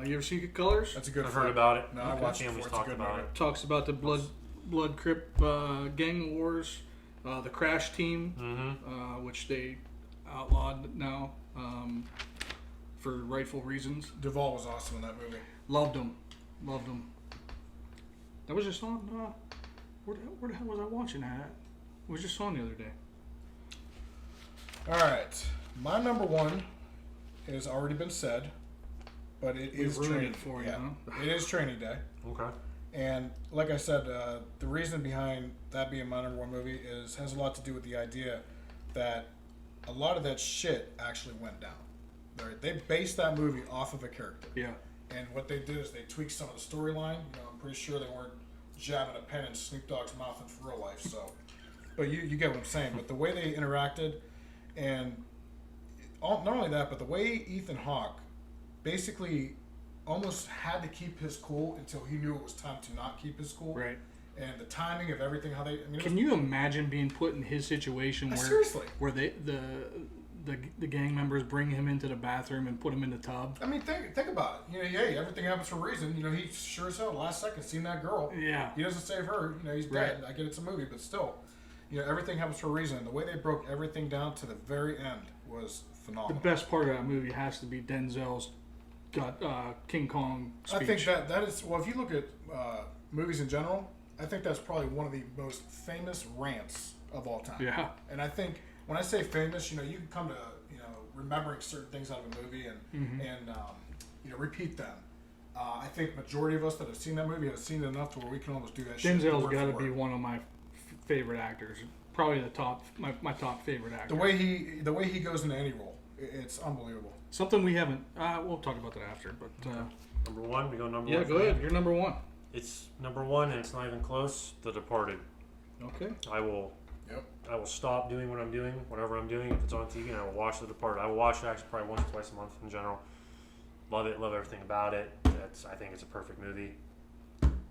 You ever seen Colors? That's a good. I've film. heard about it. No, I watched it Family's before. It's a talked good about movie. it. Talks about the blood crip gang wars, the Crash Team, Mm-hmm. which they outlawed now for rightful reasons. Duvall was awesome in that movie. Loved them. That was just on. Where the hell was I watching that at? It was just on the other day. All right, my number 1 has already been said, but it We is ruined training. it for you, yeah, huh? it is training day. Okay. And like I said, the reason behind that being my number 1 movie has a lot to do with the idea that a lot of that shit actually went down. They based that movie off of a character. Yeah. And what they did is they tweaked some of the storyline. I'm pretty sure they weren't jabbing a pen in Snoop Dogg's mouth in real life. So, but you get what I'm saying. But the way they interacted, and not only that, but the way Ethan Hawke basically almost had to keep his cool until he knew it was time to not keep his cool. Right. And the timing of everything, how they. I mean, Can you imagine being put in his situation where seriously, where the gang members bring him into the bathroom and put him in the tub? I mean, think about it. Yeah, everything happens for a reason. He sure as hell last second seen that girl. Yeah. He doesn't save her. He's dead. I get it's a movie, but still, everything happens for a reason. And the way they broke everything down to the very end was phenomenal. The best part of that movie has to be Denzel's King Kong speech. I think that is if you look at movies in general, I think that's probably one of the most famous rants of all time. Yeah. And I think when I say famous, you can come to remembering certain things out of a movie and repeat them. I think majority of us that have seen that movie have seen it enough to where we can almost do that. Denzel's got to be one of my favorite actors. Probably my top favorite actor. The way he goes into any role, it's unbelievable. Something we haven't. We'll talk about that after. But Number one, we go number one. yeah, go ahead. You're number one. It's number one, and it's not even close. The Departed. Okay. I will stop doing what I'm doing, whatever I'm doing, if it's on TV, and I will watch The Departed. I will watch it actually probably once or twice a month in general. Love it, love everything about it. I think it's a perfect movie.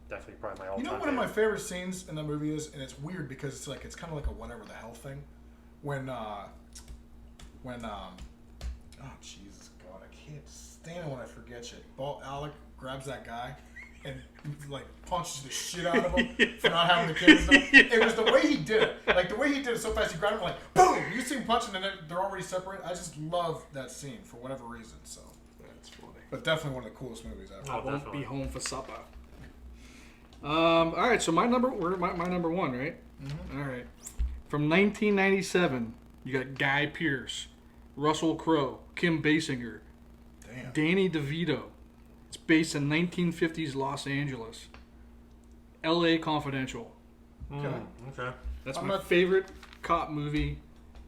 Definitely probably my all-time One of my favorite scenes in that movie is, and it's weird because it's kind of like a whatever the hell thing, when oh Jesus God, I can't stand it when I forget shit. Alec grabs that guy and like punches the shit out of him for not having the kids. It was the way he did it. Like the way he did it so fast, he grabbed him like boom. You see him punching and they're already separated. I just love that scene for whatever reason. So That's funny. but definitely one of the coolest movies ever. I won't definitely. be home for supper. All right, so my number one, right? Mm-hmm. All right. From 1997, you got Guy Pearce, Russell Crowe, Kim Basinger, Damn. Danny DeVito. It's based in 1950s Los Angeles. L.A. Confidential. Okay. Okay. That's I'm my not- favorite cop movie.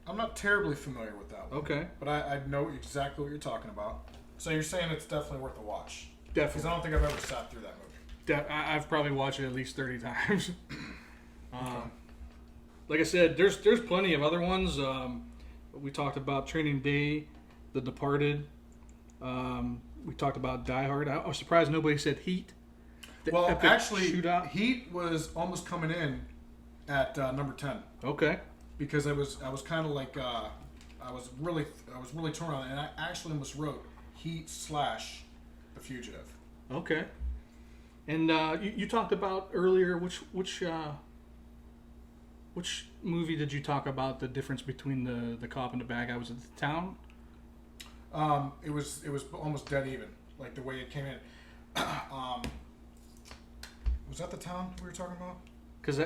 I'm not terribly familiar with that one. Okay. But I know exactly what you're talking about. So you're saying it's definitely worth a watch. Because Definitely. I don't think I've ever sat through that movie. I've probably watched it at least 30 times. Like I said, there's plenty of other ones. We talked about Training Day, The Departed. We talked about Die Hard. I was surprised nobody said Heat. The Well, epic actually, shootout. Heat was almost coming in at number 10 Okay. because I was kind of like I was really torn on it, and I actually almost wrote Heat / The Fugitive. Okay. And you talked about earlier which movie did you talk about the difference between the cop and the bad guy? Was it The Town? It was almost dead even, like the way it came in. Was that The Town we were talking about?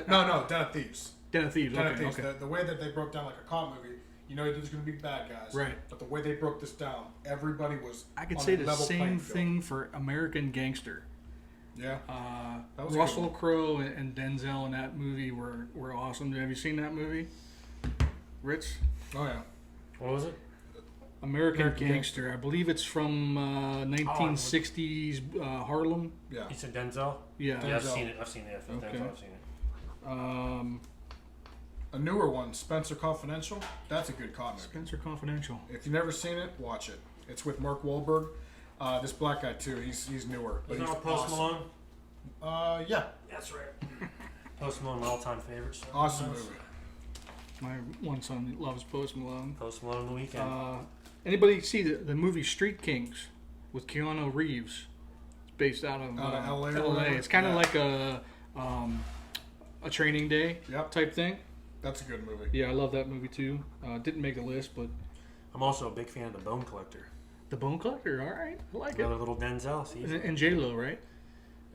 No, Den of Thieves. Den of Thieves. Den Okay. of Thieves. Okay. The way that they broke down like a cop movie, there's going to be bad guys. Right. But the way they broke this down, everybody was I could on say a the level same playing field. thing for American Gangster. Yeah. That was a good Russell one. Crowe and Denzel in that movie were awesome. Have you seen that movie, Rich? Oh yeah. What was it? American American Gangster. I believe it's from 1960s Harlem. Yeah. You said Denzel? Yeah. Yeah, I've Denzel. seen it. I've seen it. Okay. Denzel, I've seen it. A newer one, Spencer Confidential. That's a good cop movie. Spencer Confidential. If you've never seen it, watch it. It's with Mark Wahlberg. This black guy too. He's newer. But Isn't he's that Post awesome. Malone? Yeah. That's right. Post Malone, my all-time favorite. So Awesome nice. movie. My one son loves Post Malone. Post Malone on the weekend. Anybody see the movie Street Kings with Keanu Reeves? It's based out of Out of LA or LA. whatever? It's kind of Yeah. like a Training Day Yep. type thing. That's a good movie. Yeah, I love that movie too. Didn't make the list, but I'm also a big fan of The Bone Collector. The Bone Collector. All right, I like Another it. little Denzel. See? And J Lo, right?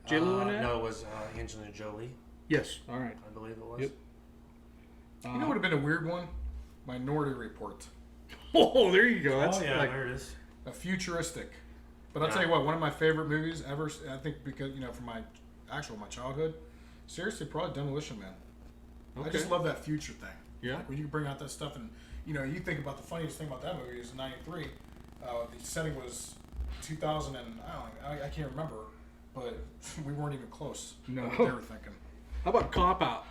J Lo in that? No, it was Angelina Jolie, Yes. All right. I believe it was. Yep. You know what would have been a weird one? Minority Report. Oh, there you go. That's Oh yeah, like, there it is. A futuristic. But I'll Yeah. tell you what, one of my favorite movies ever, I think because, from my childhood, seriously, probably Demolition Man. I just Okay. love that future thing. Yeah. Like when you bring out that stuff and, you think about the funniest thing about that movie is in 93, the setting was 2000 and, I can't remember, but we weren't even close. No. What they were thinking. How about Cop Out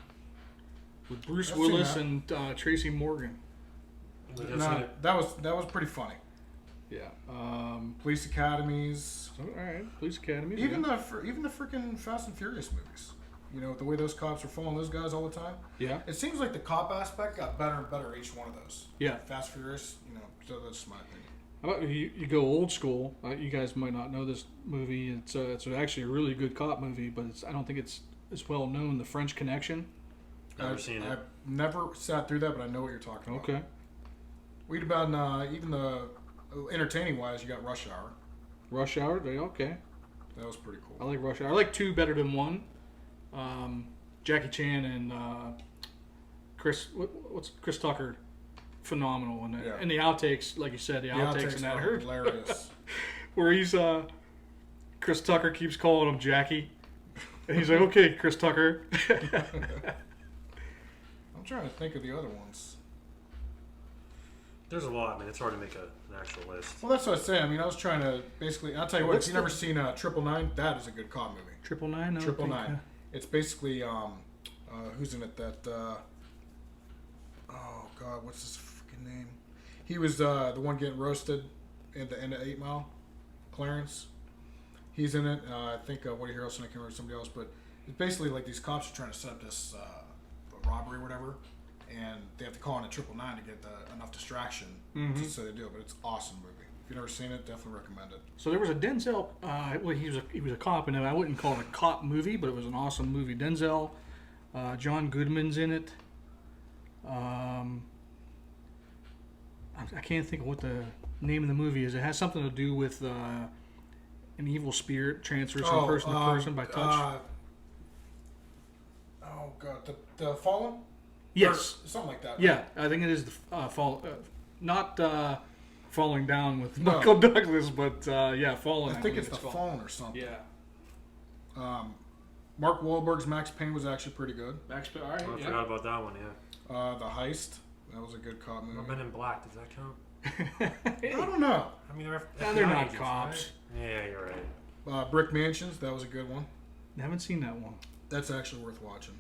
with Bruce I've seen Willis that. and Tracy Morgan? We just seen No, it. that was pretty funny. Yeah. Police academies. All right. Police academies. Even the freaking Fast and Furious movies. You know, the way those cops are following those guys all the time. Yeah. It seems like the cop aspect got better and better each one of those. Yeah. Fast Furious, you know, so that's just my opinion. How about you go old school? You guys might not know this movie. It's actually a really good cop movie, but I don't think it's as well known. The French Connection. Never seen it. I've never sat through that, but I know what you're talking about. Okay. We'd about even the entertaining wise, you got Rush Hour. Rush Hour. Okay. That was pretty cool. I like Rush Hour. I like 2 better than 1. Jackie Chan and Chris Tucker, phenomenal in it. Yeah. And the outtakes, like you said, the outtakes in that are hurt. hilarious. Where he's Chris Tucker keeps calling him Jackie, and he's like, "Okay, Chris Tucker." I'm trying to think of the other ones. There's a lot. I mean, it's hard to make an actual list. Well, that's what I was saying. I mean, I was trying to basically. I'll tell you what. If you've never seen 999, that is a good cop movie. 999. No, 999. It's basically who's in it? That oh God, what's his freaking name? He was the one getting roasted at the end of 8 Mile. Clarence. He's in it. I think Woody Harrelson. I can't remember somebody else, but it's basically like these cops are trying to set up this robbery or whatever, and they have to call in a 999 to get enough distraction, so they do it. But it's an awesome movie. If you've never seen it, definitely recommend it. So there was a Denzel. Well, he was a cop, and I wouldn't call it a cop movie, but it was an awesome movie. Denzel, John Goodman's in it. I can't think of what the name of the movie is. It has something to do with an evil spirit transfers from person to person by touch. Oh God, the Fallen. Yes, or something like that. Right? Yeah, I think it is the fall. Not falling down with Michael Douglas, but Fallen. I think it's the Fallen or something. Yeah. Mark Wahlberg's Max Payne was actually pretty good. Max Payne. All right. I forgot about that one. Yeah. The Heist. That was a good cop movie. Men in Black. Does that count? I don't know. I mean, they're not agents, cops. Right? Yeah, you're right. Brick Mansions. That was a good one. I haven't seen that one. That's actually worth watching.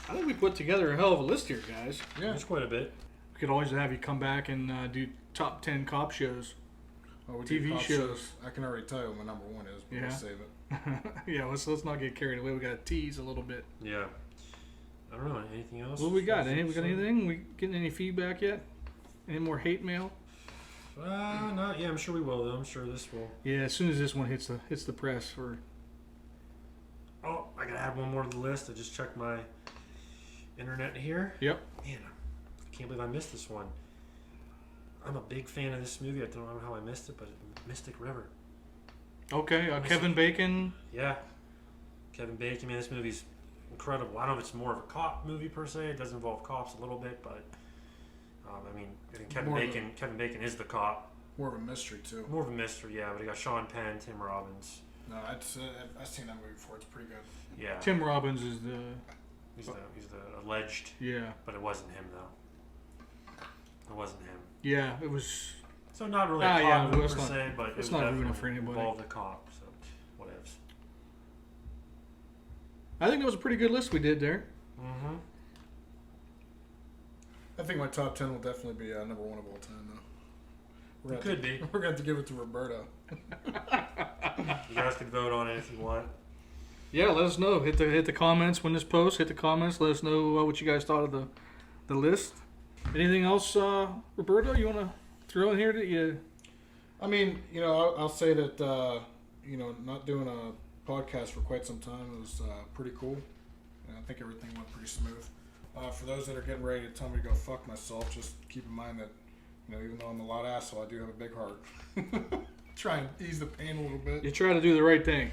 I think we put together a hell of a list here, guys. Yeah, There's quite a bit. We could always have you come back and do top 10 cop shows. we do TV cop shows. I can already tell you what my number 1 is, but we'll save it. Yeah, let's not get carried away. We got to tease a little bit. Yeah. I don't know. Anything else? What we got? We got anything? We getting any feedback yet? Any more hate mail? Not. Yeah, I'm sure we will. Though I'm sure this will. Yeah, as soon as this one hits the press for. Oh, I gotta add one more to the list. I just checked my internet here. Yep. Man, I can't believe I missed this one. I'm a big fan of this movie. I don't know how I missed it, but Mystic River. Okay, Kevin Bacon. Yeah, Kevin Bacon. Man, this movie's incredible. I don't know if it's more of a cop movie per se. It does involve cops a little bit, but I think Kevin Bacon is the cop. More of a mystery too. More of a mystery, yeah. But he got Sean Penn, Tim Robbins. No, I've seen that movie before. It's pretty good. Yeah. Tim Robbins is the. He's the alleged. Yeah. But it wasn't him though. It wasn't him. Yeah, it was. So not really a cop movie per not, se, but it's it not was ruining definitely for anybody. Involved the cop, so whatevs. I think that was a pretty good list we did there. Mm-hmm. I think my top 10 will definitely be number 1 of all time, though. It could be. We're going to have to give it to Roberto. You guys can vote on it if you want. Yeah, let us know. Hit the comments when this posts. Hit the comments. Let us know what you guys thought of the list. Anything else, Roberto? You want to throw in here that you? I mean, I'll say that not doing a podcast for quite some time was pretty cool. And I think everything went pretty smooth. For those that are getting ready to tell me to go fuck myself, just keep in mind that even though I'm a loud asshole, I do have a big heart. Try and ease the pain a little bit. You try to do the right thing.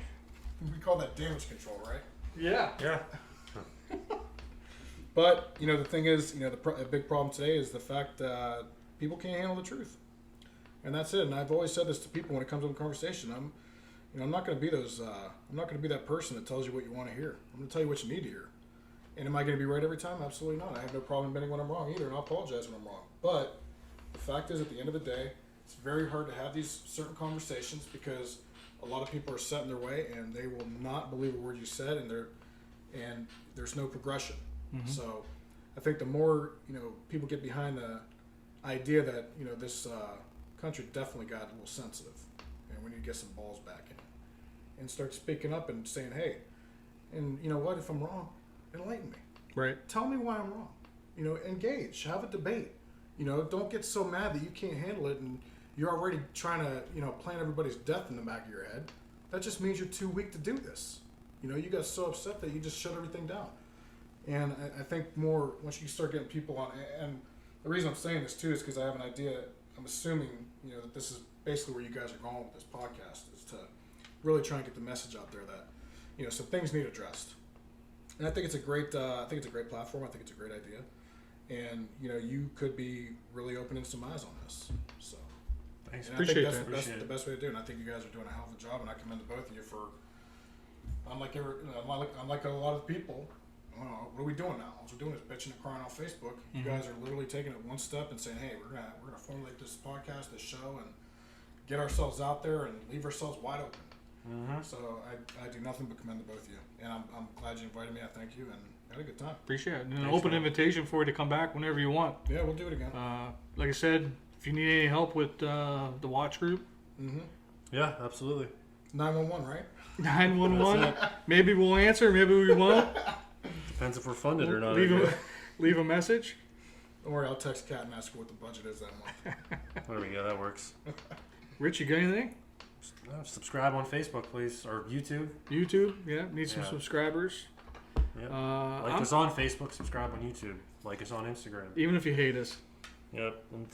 We call that damage control, right? Yeah. Yeah. But the thing is, the big problem today is the fact that people can't handle the truth, and that's it. And I've always said this to people when it comes to a conversation. I'm not going to be I'm not going to be that person that tells you what you want to hear. I'm going to tell you what you need to hear. And am I going to be right every time? Absolutely not. I have no problem admitting when I'm wrong either, and I'll apologize when I'm wrong. But the fact is, at the end of the day, it's very hard to have these certain conversations because a lot of people are set in their way and they will not believe a word you said, and there's no progression. Mm-hmm. So I think the more people get behind the idea that, this country definitely got a little sensitive, and we need to get some balls back in and start speaking up and saying, hey, and you know what, if I'm wrong, enlighten me. Right. Tell me why I'm wrong. Engage, have a debate. Don't get so mad that you can't handle it and you're already trying to, plan everybody's death in the back of your head. That just means you're too weak to do this. You got so upset that you just shut everything down. And I think more, once you start getting people on, and the reason I'm saying this too is because I have an idea. I'm assuming, that this is basically where you guys are going with this podcast, is to really try and get the message out there that, some things need addressed. And I think it's a great, platform. I think it's a great idea. And, you could be really opening some eyes on this. So, thanks. Appreciate I think that. that's the best way to do it. And I think you guys are doing a hell of a job, and I commend the both of you for, unlike a lot of people, what are we doing now? All we're doing is bitching and crying on Facebook. You guys are literally taking it one step and saying, hey, we're gonna formulate this podcast, this show, and get ourselves out there and leave ourselves wide open. Mm-hmm. So I do nothing but commend the both of you. And I'm glad you invited me. I thank you, and I had a good time. Appreciate it. And an Thanks, open man. invitation for you to come back whenever you want. Yeah, we'll do it again. Like I said, if you need any help with the watch group, Yeah, absolutely. 911, right? 911. Maybe we'll answer, maybe we won't. Depends if we're funded or not. Leave a message. Don't worry, I'll text Kat and ask her what the budget is that month. There we go. That works. Rich, you got anything? Subscribe on Facebook, please, or YouTube. YouTube, yeah, need some Yeah. subscribers. Yeah. Like us on Facebook. Subscribe on YouTube. Like us on Instagram. Even if you hate us. Yep. And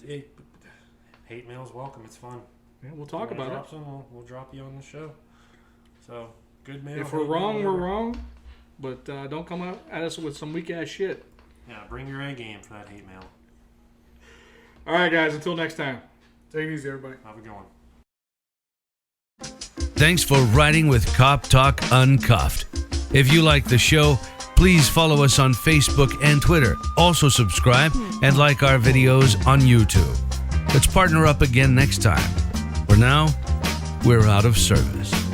hate mail is welcome. It's fun. Yeah, we'll talk You wanna about drop some, we'll drop you on the show. So good mail. it. If we're hate mail, wrong, we're whatever. wrong. But don't come out at us with some weak ass shit. Yeah, bring your A game for that hate mail. All right, guys. Until next time. Take it easy, everybody. Have a good one. Thanks for riding with Cop Talk Uncuffed. If you like the show, please follow us on Facebook and Twitter. Also subscribe and like our videos on YouTube. Let's partner up again next time. For now, we're out of service.